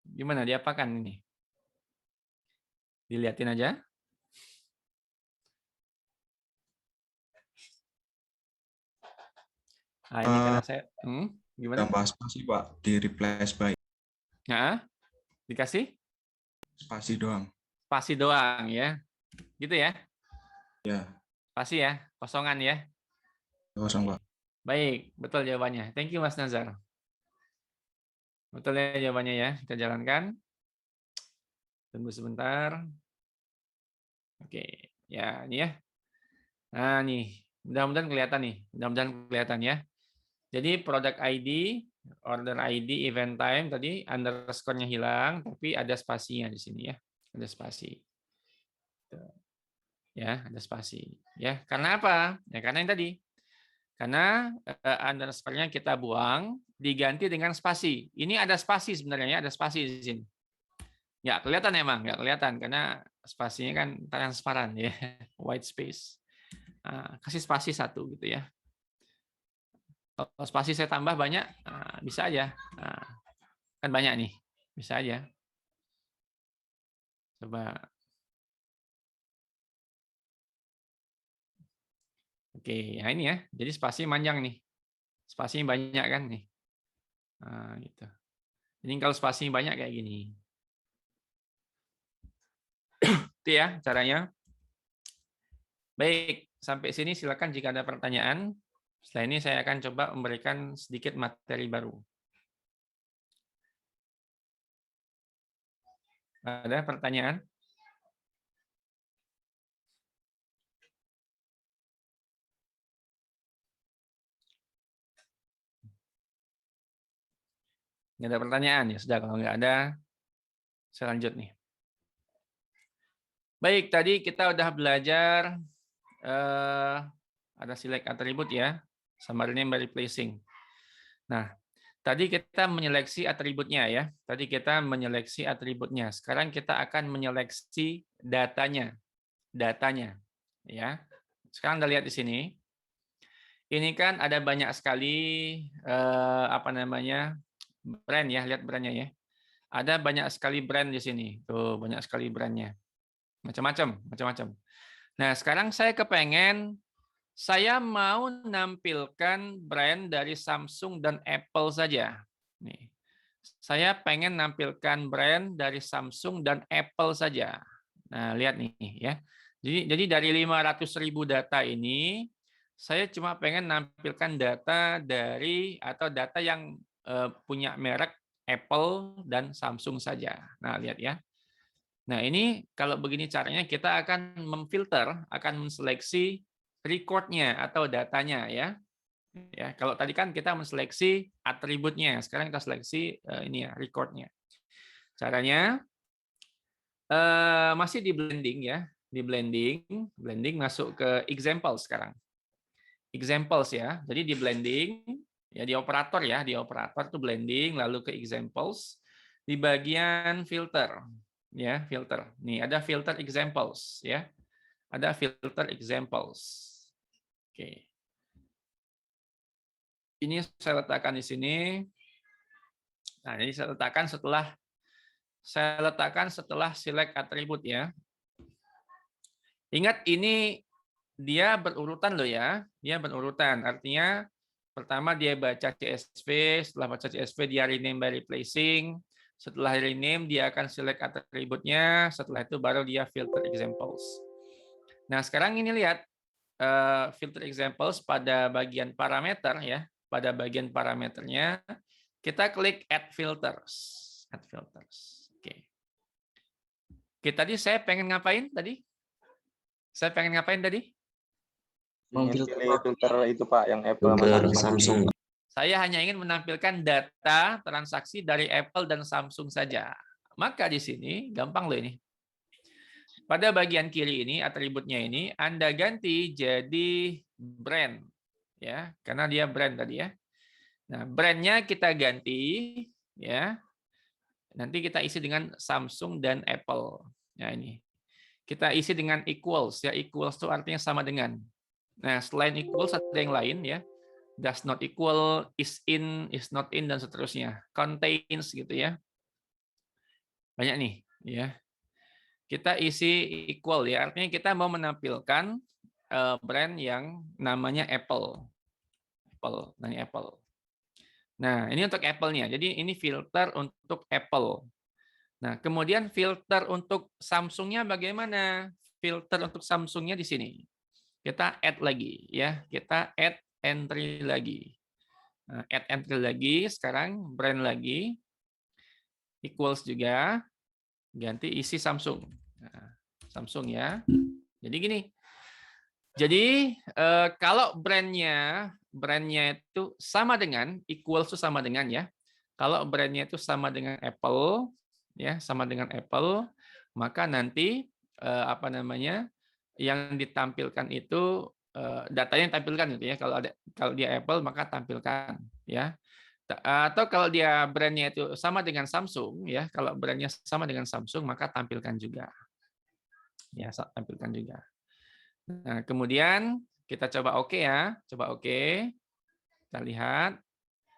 Gimana diapakan ini? Dilihatin aja. Nah, ini karena saya gimana? Tambah spasi, Pak, di replace by. Nah, dikasih Spasi doang. spasi doang ya. Gitu ya? Ya, Spasi ya, kosongan ya. kosong, Pak. Baik, betul jawabannya. Thank you Mas Nazar. Betul ya jawabannya ya. Kita jalankan. Tunggu sebentar. Oke, ya ini ya. Nah, nih. Mudah-mudahan kelihatan nih. Mudah-mudahan kelihatan ya. Jadi product ID, order ID, event time tadi underscore-nya hilang, tapi ada spasinya di sini ya. Ada spasi. Ya, ada spasi. Ya, karena apa? Ya karena yang tadi. Karena underscore-nya kita buang, diganti dengan spasi. Ini ada spasi sebenarnya ya, ada spasi di sini. Nggak kelihatan emang, nggak kelihatan karena spasinya kan transparan ya, white space. Nah, kasih spasi satu gitu ya. Kalau spasi saya tambah banyak, bisa aja. Nah, kan banyak nih, bisa aja. Coba. Oke, nah ini ya. Jadi spasi panjang nih. Spasinya banyak kan nih. Nah, gitu. Ini kalau spasinya banyak kayak gini. Itu ya caranya. Baik, sampai sini silakan jika ada pertanyaan. Setelah ini saya akan coba memberikan sedikit materi baru. Ada pertanyaan? Nggak ada pertanyaan ya sudah, kalau nggak ada saya lanjut nih. Baik, tadi kita udah belajar ada select atribut ya, sama rename by replacing. Nah, tadi kita menyeleksi atributnya ya. Tadi kita menyeleksi atributnya. Sekarang kita akan menyeleksi datanya. Datanya ya. Sekarang Anda lihat di sini. Ini kan ada banyak sekali apa namanya? Brand ya, lihat brandnya ya. Ada banyak sekali brand di sini. Tuh, banyak sekali brandnya. Macam-macam. Nah, sekarang saya kepengen saya mau nampilkan brand dari Samsung dan Apple saja. Nih. Saya pengen nampilkan brand dari Samsung dan Apple saja. Nah, lihat nih ya. Jadi dari 500.000 data ini saya cuma pengen nampilkan data dari atau data yang punya merek Apple dan Samsung saja. Nah, lihat ya. Nah, ini kalau begini caranya kita akan memfilter, akan menseleksi record-nya atau datanya ya. Ya, kalau tadi kan kita menseleksi atributnya, sekarang kita seleksi ini ya, record-nya. Caranya masih di blending ya, di blending masuk ke example sekarang. Examples ya. Jadi di blending ya, di operator tuh blending lalu ke examples di bagian filter. Ya, filter. Nih ada filter examples ya. Ada filter examples. Oke. Ini saya letakkan di sini. Nah, ini saya letakkan setelah select atribut ya. Ingat ini dia berurutan loh ya. Dia berurutan. Artinya pertama dia baca CSV, setelah baca CSV dia rename by replacing. Setelah rename, dia akan select atributnya. Setelah itu baru dia filter examples. Nah, sekarang ini lihat filter examples pada bagian parameter ya. Pada bagian parameternya, kita klik add filters. Add filters. Oke. Oke, tadi saya pengen ngapain tadi? Saya pengen ngapain tadi? Memfilter filter itu Pak, yang Apple sama Samsung. Saya hanya ingin menampilkan data transaksi dari Apple dan Samsung saja. Maka di sini gampang loh ini. Pada bagian kiri ini atributnya ini Anda ganti jadi brand ya, karena dia brand tadi ya. Nah, brandnya kita ganti ya. Nanti kita isi dengan Samsung dan Apple. Nah, ini. Kita isi dengan equals ya. Equals itu artinya sama dengan. Nah, selain equals ada yang lain ya. Does not equal, is in, is not in, dan seterusnya. Contains gitu ya. Banyak nih. Ya. Kita isi equal ya. Artinya kita mau menampilkan brand yang namanya Apple. Namanya Apple. Nah, ini untuk Apple-nya. Jadi ini filter untuk Apple. Nah, kemudian filter untuk Samsung-nya bagaimana? Filter untuk Samsung-nya di sini. Kita add lagi ya. Kita add entry lagi. Nah, add entry lagi, sekarang brand lagi. Equals juga. Ganti isi Samsung. Nah, Samsung ya. Jadi gini. Jadi kalau brandnya itu sama dengan equals itu sama dengan ya. Kalau brandnya itu sama dengan Apple ya, sama dengan Apple, maka nanti apa namanya yang ditampilkan itu datanya yang tampilkan gitu ya. Kalau dia Apple maka tampilkan ya. Atau kalau dia brandnya itu sama dengan Samsung ya, kalau brandnya sama dengan Samsung maka tampilkan juga. Ya, tampilkan juga. Nah, kemudian kita coba oke ya, coba oke. Kita lihat,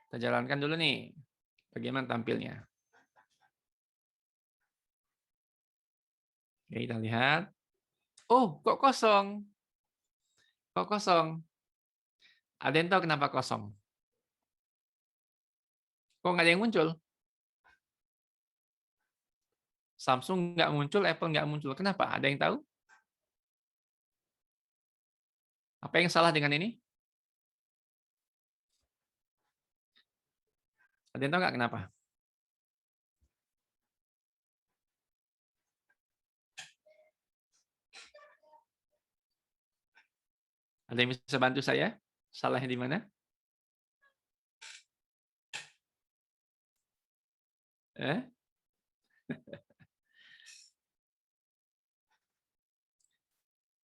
kita jalankan dulu nih. Bagaimana tampilnya? Oke, kita lihat. Oh, kok kosong? Kok kosong? Ada yang tahu kenapa kosong? Kok nggak ada yang muncul? Samsung nggak muncul, Apple nggak muncul. Kenapa? Ada yang tahu? Apa yang salah dengan ini? Ada yang tahu nggak kenapa? Ada yang bisa bantu saya? Salahnya di mana?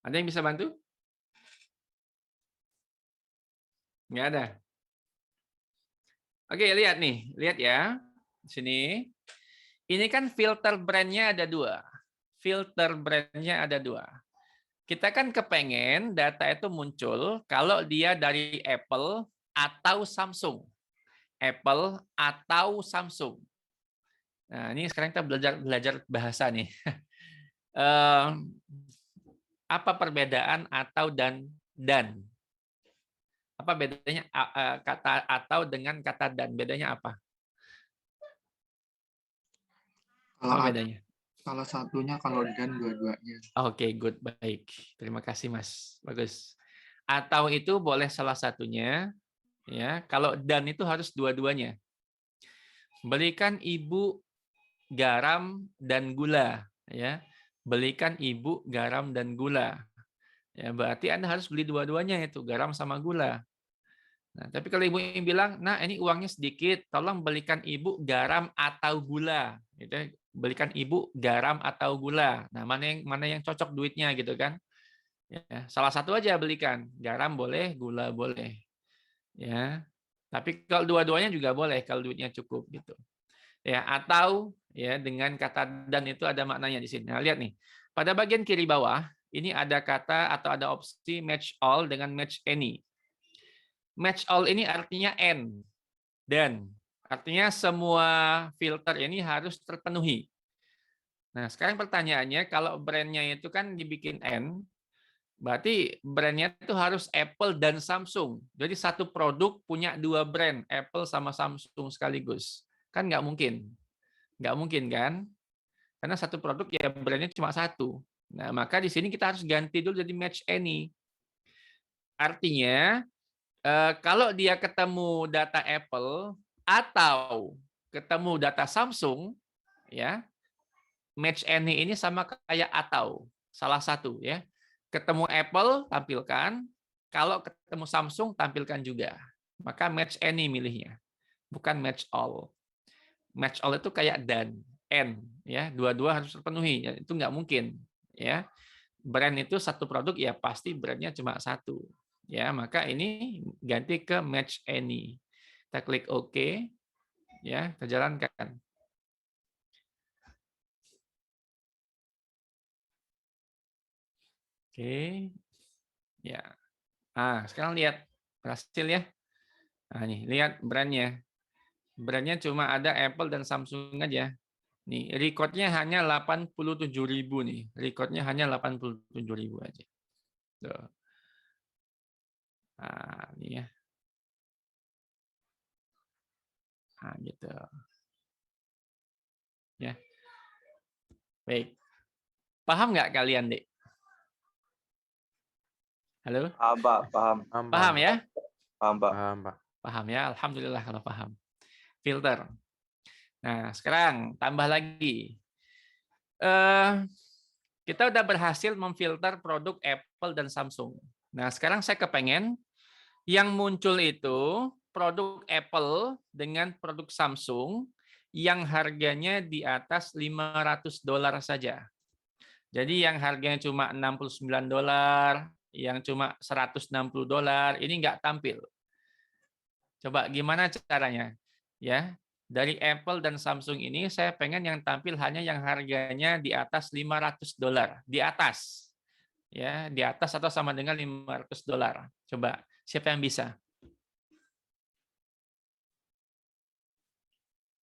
Ada yang bisa bantu? Nggak ada. Oke, lihat nih. Lihat ya. Di sini. Ini kan filter brandnya ada 2. Filter brandnya ada 2. Kita kan kepengen data itu muncul kalau dia dari Apple atau Samsung. Apple atau Samsung. Nah, ini sekarang kita belajar bahasa nih. Apa perbedaan atau dan? Apa bedanya kata atau dengan kata dan? Bedanya apa? Apa bedanya? Salah satunya, kalau dan dua-duanya. Oke, good, baik. Terima kasih, Mas. Bagus. Atau itu boleh salah satunya, ya. Kalau dan itu harus dua-duanya. Belikan ibu garam dan gula, ya. Belikan ibu garam dan gula. Ya, berarti Anda harus beli dua-duanya itu, garam sama gula. Nah, tapi kalau ibu yang bilang, nah ini uangnya sedikit, tolong belikan ibu garam atau gula, gitu. Belikan ibu garam atau gula. Nah, mana yang cocok duitnya gitu kan? Ya, salah satu aja belikan, garam boleh, gula boleh. Ya, tapi kalau dua-duanya juga boleh kalau duitnya cukup gitu. Ya, atau ya dengan kata dan itu ada maknanya di sini. Nah, lihat nih, pada bagian kiri bawah ini ada kata atau ada opsi match all dengan match any. Match all ini artinya N, dan artinya semua filter ini harus terpenuhi. Nah, sekarang pertanyaannya, kalau brandnya itu kan dibikin N, berarti brandnya itu harus Apple dan Samsung. Jadi satu produk punya 2 brand, Apple sama Samsung sekaligus. Kan nggak mungkin. Nggak mungkin kan? Karena satu produk ya brandnya cuma satu. Nah, maka di sini kita harus ganti dulu jadi match any. Artinya, kalau dia ketemu data Apple atau ketemu data Samsung, ya match any ini sama kayak atau salah satu ya. Ketemu Apple tampilkan, kalau ketemu Samsung tampilkan juga. Maka match any milihnya, bukan match all. Match all itu kayak dan N ya, dua-dua harus terpenuhi. Ya, itu nggak mungkin ya. Brand itu satu produk ya pasti brandnya cuma satu. Ya, maka ini ganti ke match any. Kita klik OK, ya, kita jalankan. Oke, ya. Ah, sekarang lihat berhasil ya. Nah, nih lihat brandnya. Brandnya cuma ada Apple dan Samsung aja. Nih, recordnya hanya 87.000 nih. Recordnya hanya 87.000 aja. Tuh. Nah, ini ya. Nah, gitu. Ya. Baik. Paham nggak kalian, Dek? Halo? Paham, Pak. Paham. Paham ya? Paham, Pak. Paham, Pak. Paham ya? Alhamdulillah kalau paham. Filter. Nah, sekarang tambah lagi. Kita udah berhasil memfilter produk Apple dan Samsung. Nah, sekarang saya kepengen yang muncul itu produk Apple dengan produk Samsung yang harganya di atas $500 saja. Jadi yang harganya cuma $69, yang cuma $160, ini nggak tampil. Coba gimana caranya? Ya, dari Apple dan Samsung ini saya pengen yang tampil hanya yang harganya di atas $500, di atas. Ya, di atas atau sama dengan $500. Coba, siapa yang bisa?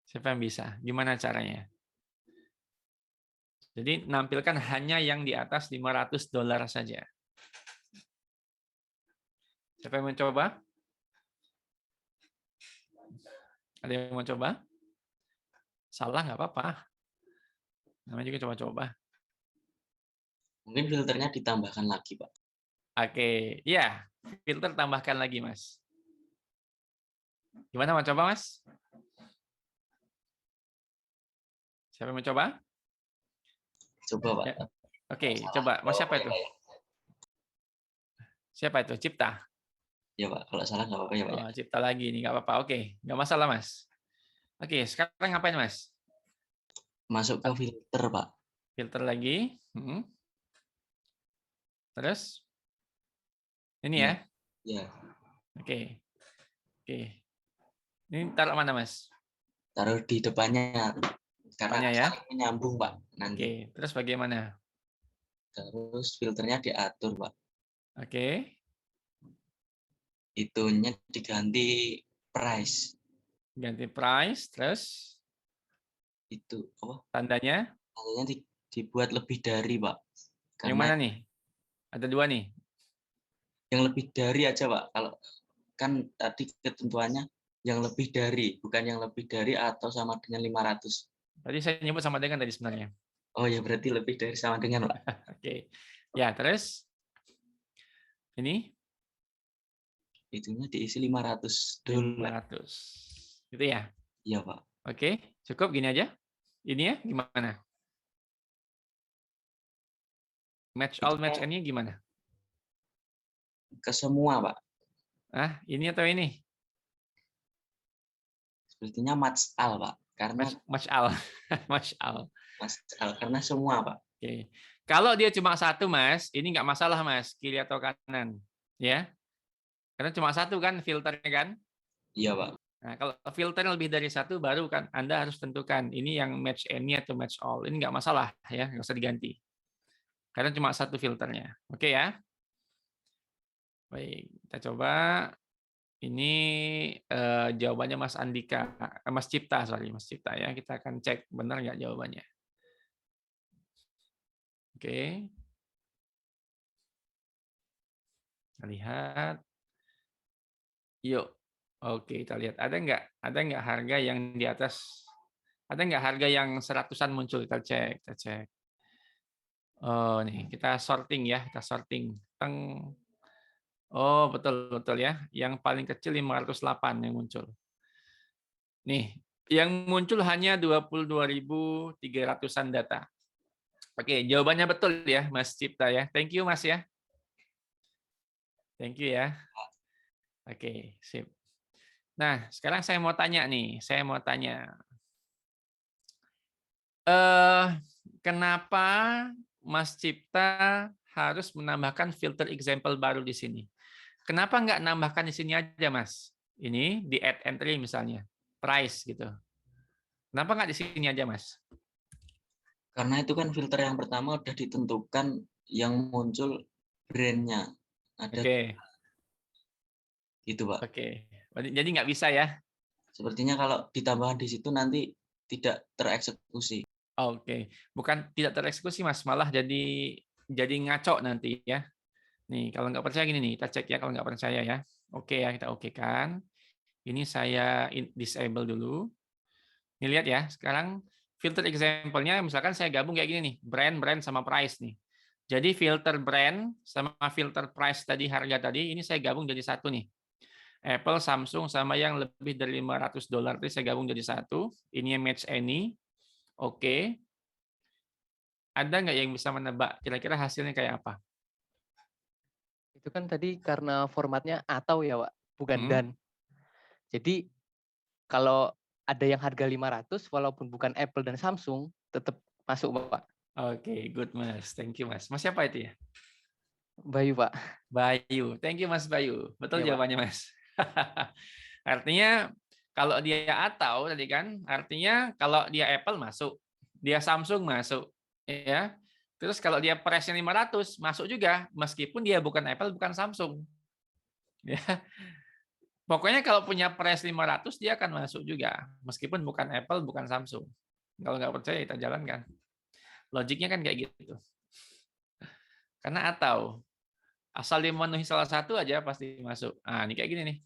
Siapa yang bisa? Gimana caranya? Jadi nampilkan hanya yang di atas $500 saja. Siapa yang mencoba? Ada yang mau coba? Salah nggak apa-apa. Namanya juga coba-coba. Mungkin filternya ditambahkan lagi, Pak. Oke, iya. Filter tambahkan lagi, Mas. Gimana mau coba, Mas? Siapa yang mau coba? Coba, Pak. Ya. Oke, coba. Mas siapa itu? Siapa itu? Cipta. Ya, Pak. Kalau salah nggak apa-apa ya, Pak. Oh, Cipta lagi nih, nggak apa-apa. Oke, nggak masalah, Mas. Oke, sekarang ngapain, Mas? Masuk ke filter, Pak. Filter lagi. Terus? Ini ya? Ya. Oke. Oke. Ini taruh mana, Mas? Taruh di depannya. Karena Depannya ya? saling menyambung, Pak. Nanti. Oke, terus bagaimana? Terus filternya diatur, Pak. Oke. Itunya diganti price. Ganti price, terus Itu apa? tandanya? Tandanya dibuat lebih dari, Pak. Yang mana nih? Ada dua nih. Yang lebih dari aja, Pak. Kalau kan tadi ketentuannya yang lebih dari, bukan yang lebih dari atau sama dengan 500. Tadi saya nyebut sama dengan tadi sebenarnya. Oh ya, berarti lebih dari sama dengan, Pak. Oke. Ya, terus? Ini? Itunya diisi 500 dolar. 500. Gitu ya? Iya, Pak. Oke, cukup gini aja? Ini ya, gimana? Match all, match any gimana? Ke semua, Pak. Ah, ini atau ini? Sepertinya match all, Pak. Karena Match all. Match all. match all karena semua, Pak. Oke. Kalau dia cuma satu, Mas, ini nggak masalah, Mas, kiri atau kanan. Ya. Karena cuma satu kan filternya kan? Iya, Pak. Nah, kalau filternya lebih dari satu, baru kan Anda harus tentukan ini yang match any atau match all. Ini nggak masalah, ya, nggak usah diganti. Karena cuma satu filternya. Oke ya? Baik, kita coba. Ini jawabannya Mas Andika, Mas Cipta, Mas Cipta ya. Kita akan cek benar nggak jawabannya. Oke. Kita lihat. Yuk. Oke, kita lihat. Ada nggak harga yang di atas? Ada nggak harga yang 100-an muncul? Kita cek. Oh, nih, kita sorting ya. Kita sorting. Teng. Oh, betul ya. Yang paling kecil 508 yang muncul. Nih, yang muncul hanya 22.300-an data. Oke, jawabannya betul ya, Mas Cipta ya. Thank you, Mas ya. Thank you ya. Oke, sip. Nah, sekarang saya mau tanya nih. Kenapa Mas Cipta harus menambahkan filter example baru di sini? Kenapa nggak nambahkan di sini aja, Mas? Ini di add entry misalnya, price gitu. Kenapa nggak di sini aja, Mas? Karena itu kan filter yang pertama udah ditentukan yang muncul brand-nya. Ada gitu, Pak. Oke. Jadi nggak bisa ya? Sepertinya kalau ditambahkan di situ nanti tidak tereksekusi. Oke, bukan tidak tereksekusi, Mas, malah jadi ngaco nanti ya. Nih, kalau nggak percaya gini nih, kita cek ya kalau nggak percaya ya. Oke ya, kita okekan. Ini saya disable dulu. Ini lihat ya, sekarang filter example-nya misalkan saya gabung kayak gini nih, brand sama price nih. Jadi filter brand sama filter price tadi, harga tadi, ini saya gabung jadi satu nih. Apple, Samsung sama yang lebih dari $500 tadi saya gabung jadi satu. Ini yang match any. Oke. Ada nggak yang bisa menebak kira-kira hasilnya kayak apa? Itu kan tadi karena formatnya atau ya, Pak, bukan dan. Jadi kalau ada yang harga 500 walaupun bukan Apple dan Samsung tetap masuk, Pak. Oke, good, Mas. Thank you, Mas. Mas siapa itu ya? Bayu, Pak. Bayu. Thank you, Mas Bayu. Betul Ya, jawabannya, Mas. Artinya kalau dia atau tadi kan, artinya kalau dia Apple masuk, dia Samsung masuk, ya. Terus kalau dia price-nya 500 masuk juga, meskipun dia bukan Apple, bukan Samsung. Ya. Pokoknya kalau punya price 500 dia akan masuk juga, meskipun bukan Apple, bukan Samsung. Kalau nggak percaya kita jalankan. Logiknya kan kayak gitu. Karena atau asal dia memenuhi salah satu aja pasti masuk. Nah, ini kayak gini nih.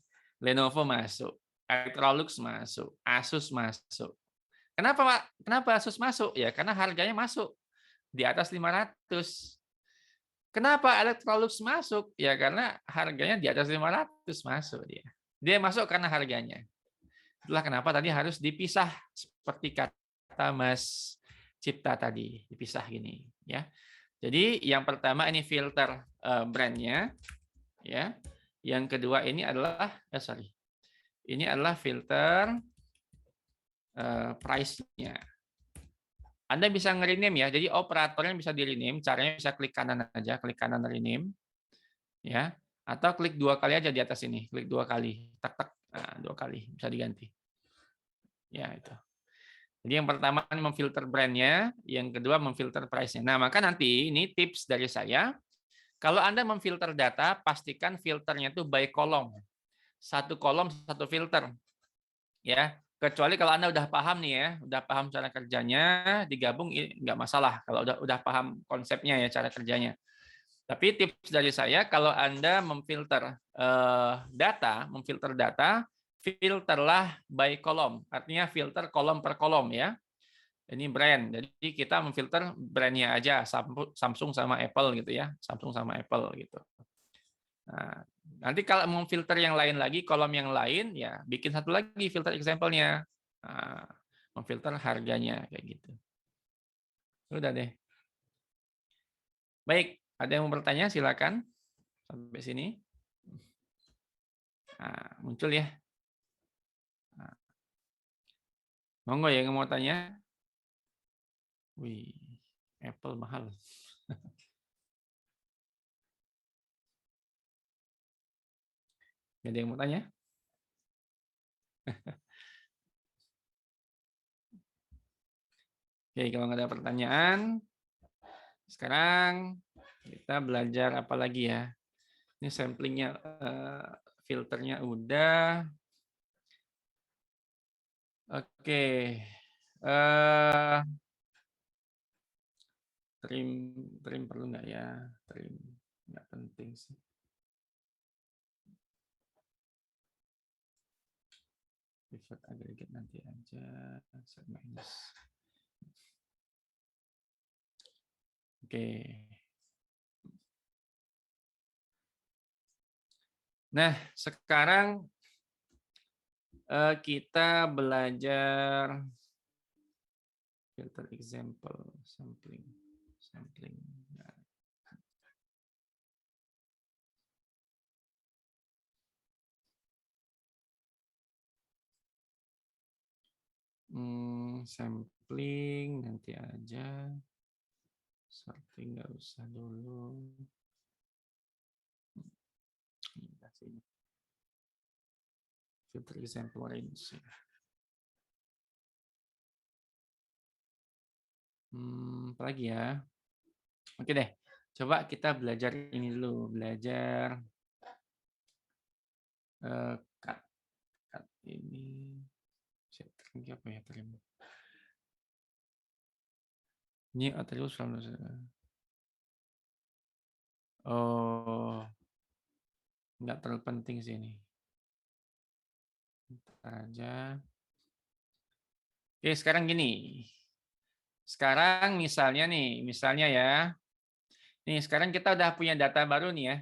Lenovo masuk, Electrolux masuk, Asus masuk. Kenapa, Pak? Kenapa Asus masuk? Ya, karena harganya masuk di atas 500. Kenapa Electrolux masuk? Ya, karena harganya di atas 500 masuk dia. Dia masuk karena harganya. Itulah kenapa tadi harus dipisah seperti kata Mas Cipta tadi, dipisah gini, ya. Jadi yang pertama ini filter brandnya, ya. Yang kedua ini adalah, ini adalah filter price-nya. Anda bisa nge-rename ya, jadi operatornya bisa di-rename, caranya bisa klik kanan aja, klik kanan rename, ya, atau klik 2 kali aja di atas ini, klik 2 kali, tak, nah, 2 kali bisa diganti. Ya itu. Jadi yang pertama memfilter brandnya, yang kedua memfilter price-nya. Nah maka nanti ini tips dari saya, kalau Anda memfilter data, pastikan filternya itu by kolom, 1 kolom 1 filter, ya. Kecuali kalau Anda udah paham nih ya, udah paham cara kerjanya, digabung nggak masalah. Kalau udah paham konsepnya ya cara kerjanya. Tapi tips dari saya, kalau Anda memfilter data, filterlah by kolom. Artinya filter kolom per kolom ya. Ini brand. Jadi kita memfilter brandnya aja, Samsung sama Apple gitu ya. Samsung sama Apple gitu. Nah, nanti kalau mau filter yang lain lagi, kolom yang lain, ya bikin satu lagi filter example-nya. Nah, memfilter harganya kayak gitu. Udah deh. Baik, ada yang mau bertanya? Silakan. Sampai sini. Nah, muncul ya. Nah. Monggo ya yang mau tanya. Wih, Apple mahal. Gak ada yang mau tanya? Oke, kalau nggak ada pertanyaan, sekarang kita belajar apa lagi ya? Ini samplingnya, filternya udah. Oke, trim perlu nggak ya? Trim nggak penting sih. Pivot aggregate nanti aja, set minus. Oke. Nah, sekarang kita belajar filter example, sampling. Sampling nanti aja, sorting nggak usah dulu. Filter example range. Apa lagi ya? Oke deh, coba kita belajar ini dulu, belajar cut ini. Apa ya trim? Ini atribut selalu. Oh, nggak terlalu penting sih ini. Ntar aja. Oke, sekarang gini. Sekarang misalnya ya. Nih, sekarang kita udah punya data baru nih ya.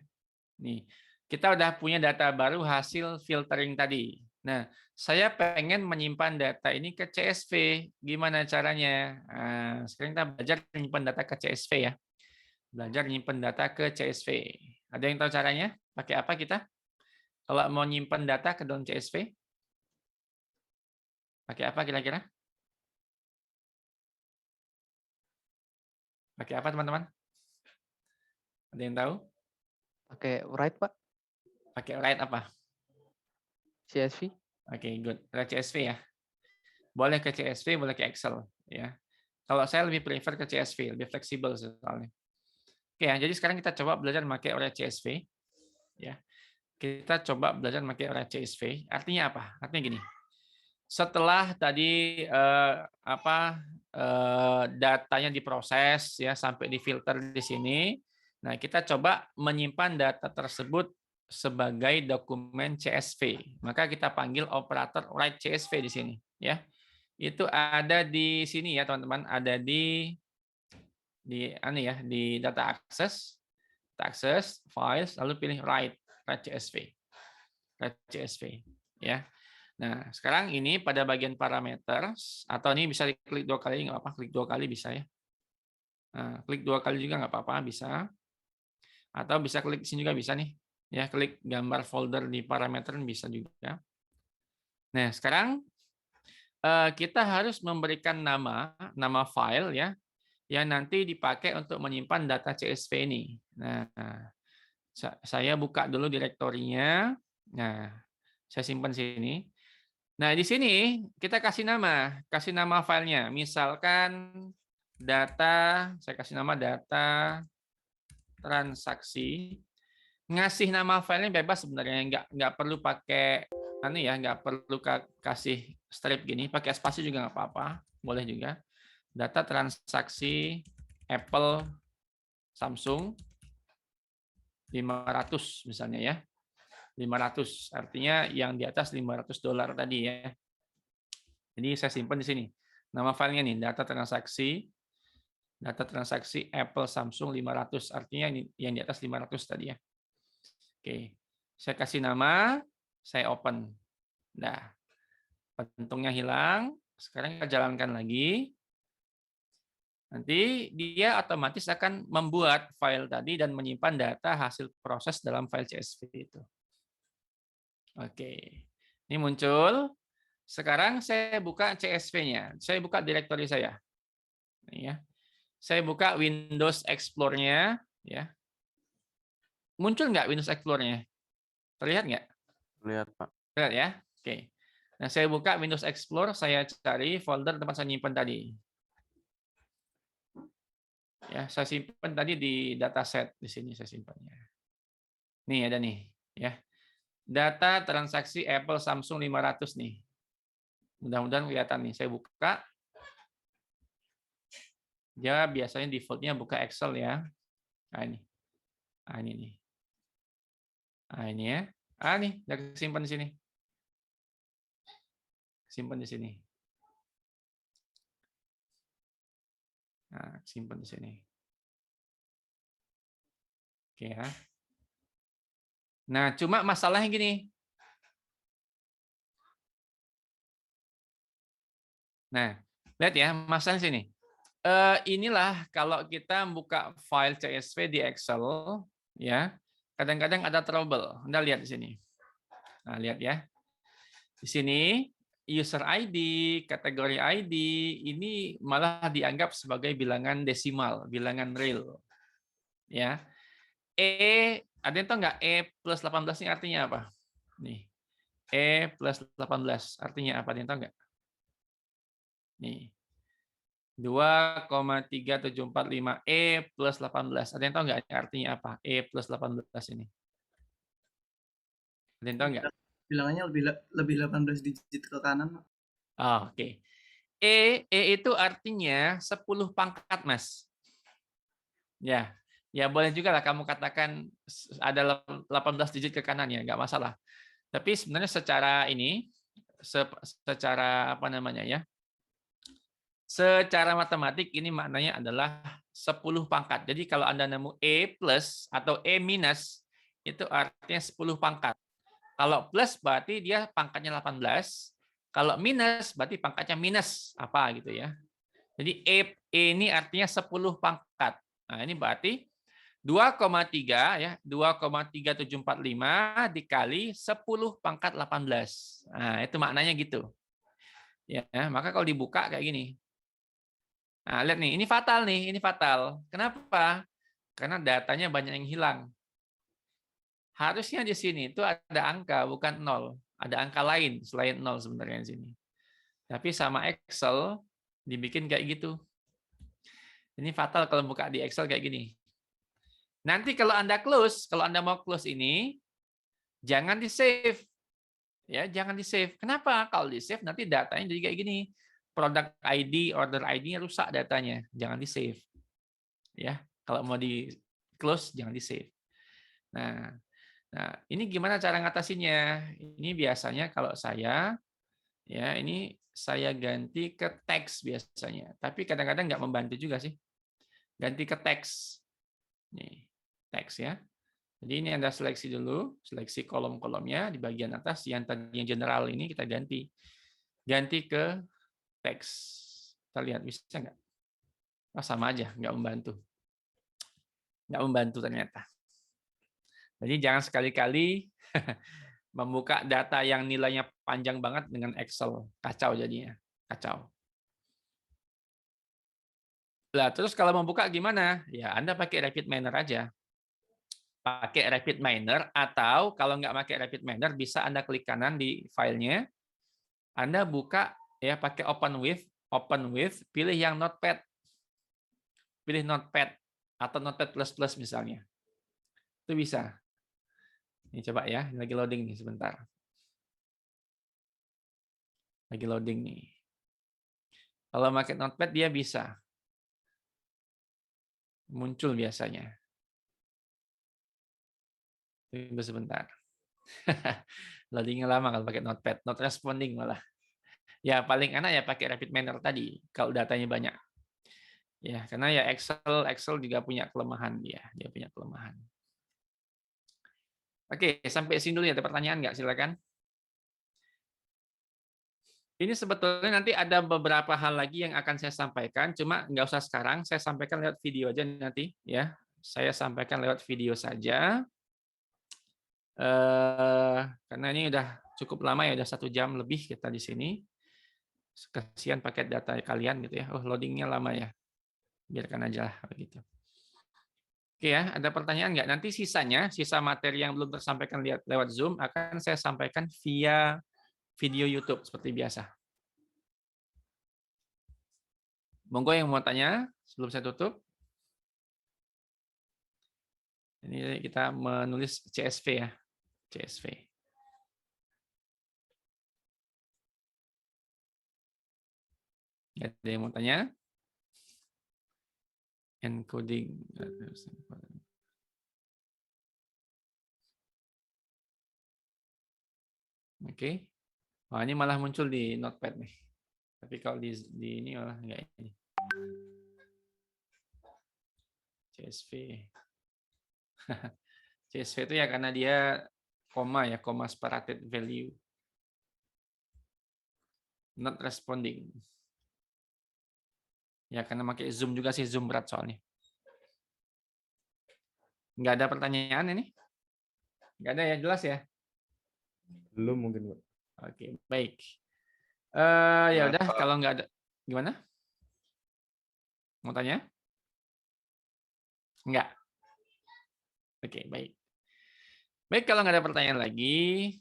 Nih, kita udah punya data baru hasil filtering tadi. Nah, saya pengen menyimpan data ini ke CSV. Gimana caranya? Nah, sekarang kita belajar menyimpan data ke CSV ya. Belajar menyimpan data ke CSV. Ada yang tahu caranya? Pakai apa kita? Kalau mau nyimpan data ke dalam CSV? Pakai apa kira-kira? Pakai apa teman-teman? Ada yang tahu? Pakai write, Pak. Pakai write apa? CSV. Oke, good. Write CSV ya. Boleh ke CSV, boleh ke Excel ya. Kalau saya lebih prefer ke CSV, lebih fleksibel soalnya. Oke ya, jadi sekarang kita coba belajar memakai write CSV ya. Kita coba belajar memakai write CSV. Artinya apa? Artinya gini. Setelah tadi datanya diproses ya sampai difilter di sini. Nah, kita coba menyimpan data tersebut sebagai dokumen CSV. Maka kita panggil operator write CSV di sini ya. itu ada di sini ya teman-teman, ada di data access, files, lalu pilih write CSV ya. Nah, sekarang ini pada bagian parameters, atau ini bisa diklik 2 kali, nggak apa-apa, klik 2 kali bisa ya. Nah, klik 2 kali juga nggak apa-apa, bisa. Atau bisa klik sini juga bisa nih, ya klik gambar folder di parameter bisa juga. Nah, sekarang kita harus memberikan nama file ya, yang nanti dipakai untuk menyimpan data CSV ini. Nah, saya buka dulu direktorinya. Nah, saya simpan sini. Nah, di sini kita kasih nama filenya. Misalkan data, saya kasih nama data transaksi. Ngasih nama filenya bebas sebenarnya, nggak perlu pakai nggak perlu kasih strip gini, pakai spasi juga nggak apa-apa, boleh juga. Data transaksi Apple Samsung 500 misalnya ya. 500 artinya yang di atas $500 tadi ya. Jadi saya simpan di sini. Nama filenya nih data transaksi Apple Samsung 500 artinya yang di atas 500 tadi ya. Oke. Saya kasih nama, saya open. Nah, pentungnya hilang. Sekarang kita jalankan lagi. Nanti dia otomatis akan membuat file tadi dan menyimpan data hasil proses dalam file CSV itu. Oke, ini muncul. Sekarang saya buka CSV-nya. Saya buka direktori saya. Ini ya. Saya buka Windows Explorer-nya. Ya. Muncul nggak Windows Explorer-nya? Terlihat nggak? Lihat, Pak. Terlihat ya. Oke. Nah, saya buka Windows Explorer. Saya cari folder tempat saya nyimpan tadi. Ya, saya simpan tadi di dataset. Di sini saya simpannya. Nih ada nih. Ya. Data transaksi Apple Samsung 500 nih. Mudah-mudahan kelihatan nih. Saya buka. Dia biasanya default-nya buka Excel ya. Nah ini. Nah ini nih. Nah ini ya. Ah nih, udah simpan di sini. Simpan di sini. Nah, simpan di sini. Oke ya. Nah, cuma masalahnya gini. Nah, lihat ya, masalahnya sini. Inilah kalau kita buka file CSV di Excel, ya, kadang-kadang ada trouble. Anda lihat di sini. Nah, lihat ya. Di sini user ID, kategori ID ini malah dianggap sebagai bilangan desimal, bilangan real. Ya. Ada yang tahu nggak E plus 18 ini artinya apa? Nih. E plus 18 artinya apa? Ada yang tahu nggak? Nih. 2,3745 E plus 18. Ada yang tahu nggak artinya apa? E plus 18 ini. Ada yang tahu nggak? Bilangannya lebih 18 digit ke kanan. Oh, oke. E itu artinya 10 pangkat, Mas. Ya. Ya boleh juga lah kamu katakan ada 18 digit ke kanan ya, nggak masalah. Tapi sebenarnya secara ini, secara apa namanya ya, secara matematik ini maknanya adalah 10 pangkat. Jadi kalau Anda nemu E plus atau E minus, itu artinya 10 pangkat. Kalau plus berarti dia pangkatnya 18, kalau minus berarti pangkatnya minus apa gitu ya. Jadi E ini artinya 10 pangkat. Nah ini berarti 2,3 ya, 2,3745 dikali 10 pangkat 18. Nah, itu maknanya gitu. Ya, maka kalau dibuka kayak gini. Nah, lihat nih, ini fatal nih, ini fatal. Kenapa? Karena datanya banyak yang hilang. Harusnya di sini itu ada angka bukan 0, ada angka lain selain 0 sebenarnya di sini. Tapi sama Excel dibikin kayak gitu. Ini fatal kalau buka di Excel kayak gini. Nanti kalau Anda close, kalau Anda mau close ini, jangan di-save. Ya, jangan di-save. Kenapa? Kalau di-save nanti datanya jadi kayak gini. Product ID, order ID-nya rusak datanya. Jangan di-save. Ya, kalau mau di-close jangan di-save. Nah, ini gimana cara ngatasinnya? Ini biasanya kalau saya Ya, ini saya ganti ke teks biasanya. Tapi kadang-kadang nggak membantu juga sih. Ganti ke teks. Nih, teks ya. Jadi ini Anda seleksi dulu, seleksi kolom-kolomnya di bagian atas yang tadi yang general ini kita ganti. Ganti ke teks. Kita lihat bisa nggak? Oh, sama aja, nggak membantu. Nggak membantu ternyata. Jadi jangan sekali-kali membuka data yang nilainya panjang banget dengan Excel. Kacau jadinya. Kacau. Nah, terus kalau membuka gimana? Ya, Anda pakai Rapid Miner aja. Pakai Rapid Miner, atau kalau nggak pakai Rapid Miner, bisa Anda klik kanan di filenya. Anda buka ya pakai Open with, pilih yang Notepad. Pilih Notepad atau Notepad++ misalnya. Itu bisa. Ini coba ya, lagi loading nih sebentar. Lagi loading nih. Kalau pakai Notepad dia bisa. Muncul biasanya. Tunggu sebentar. Loadingnya lama kalau pakai Notepad, not responding malah. Ya paling enak ya pakai Rapid Miner tadi kalau datanya banyak. Ya karena ya Excel juga punya kelemahan dia punya kelemahan. Oke, sampai sini dulu ya. Ada pertanyaan nggak? Silakan. Ini sebetulnya nanti ada beberapa hal lagi yang akan saya sampaikan, cuma nggak usah sekarang. Saya sampaikan lewat video aja nanti ya. Saya sampaikan lewat video saja. Karena ini udah cukup lama ya, udah 1 jam lebih kita di sini. Kasihan paket data kalian gitu ya. Oh, loadingnya lama ya. Biarkan aja lah begitu. Oke ya, ada pertanyaan nggak? Nanti sisa materi yang belum tersampaikan lewat Zoom akan saya sampaikan via video YouTube seperti biasa. Monggo yang mau tanya sebelum saya tutup. Ini kita menulis CSV ya. CSV. Ada yang mau tanya? Encoding. Oke. Wah, ini malah muncul di Notepad nih. Tapi kalau di ini malah enggak ini. CSV. CSV itu ya karena dia koma separated value. Not responding. Ya karena pakai Zoom juga sih, Zoom berat soalnya. Nggak ada pertanyaan ini? Nggak ada ya, jelas ya? Belum mungkin, Pak. Oke, baik. Ya udah, kalau nggak ada, gimana? Mau tanya? Nggak. Oke, baik. Baik, kalau nggak ada pertanyaan lagi,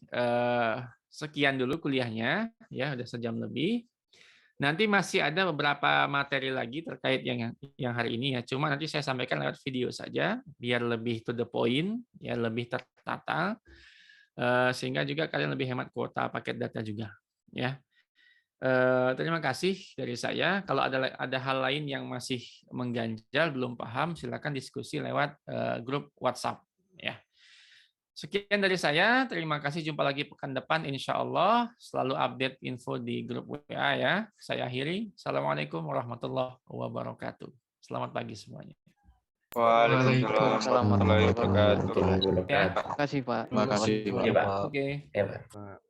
sekian dulu kuliahnya, ya udah 1 jam lebih. Nanti masih ada beberapa materi lagi terkait yang hari ini ya. Cuma nanti saya sampaikan lewat video saja, biar lebih to the point, ya lebih tertata, sehingga juga kalian lebih hemat kuota paket data juga, ya. Terima kasih dari saya. Kalau ada hal lain yang masih mengganjal, belum paham, silakan diskusi lewat grup WhatsApp, ya. Sekian dari saya. Terima kasih. Jumpa lagi pekan depan, insya Allah. Selalu update info di grup WA ya. Saya akhiri. Assalamualaikum warahmatullahi wabarakatuh. Selamat pagi semuanya. Waalaikumsalam warahmatullahi wabarakatuh. Terima kasih Pak. Terima kasih, Pak. Iya, Pak. Oke. Ya, Pak.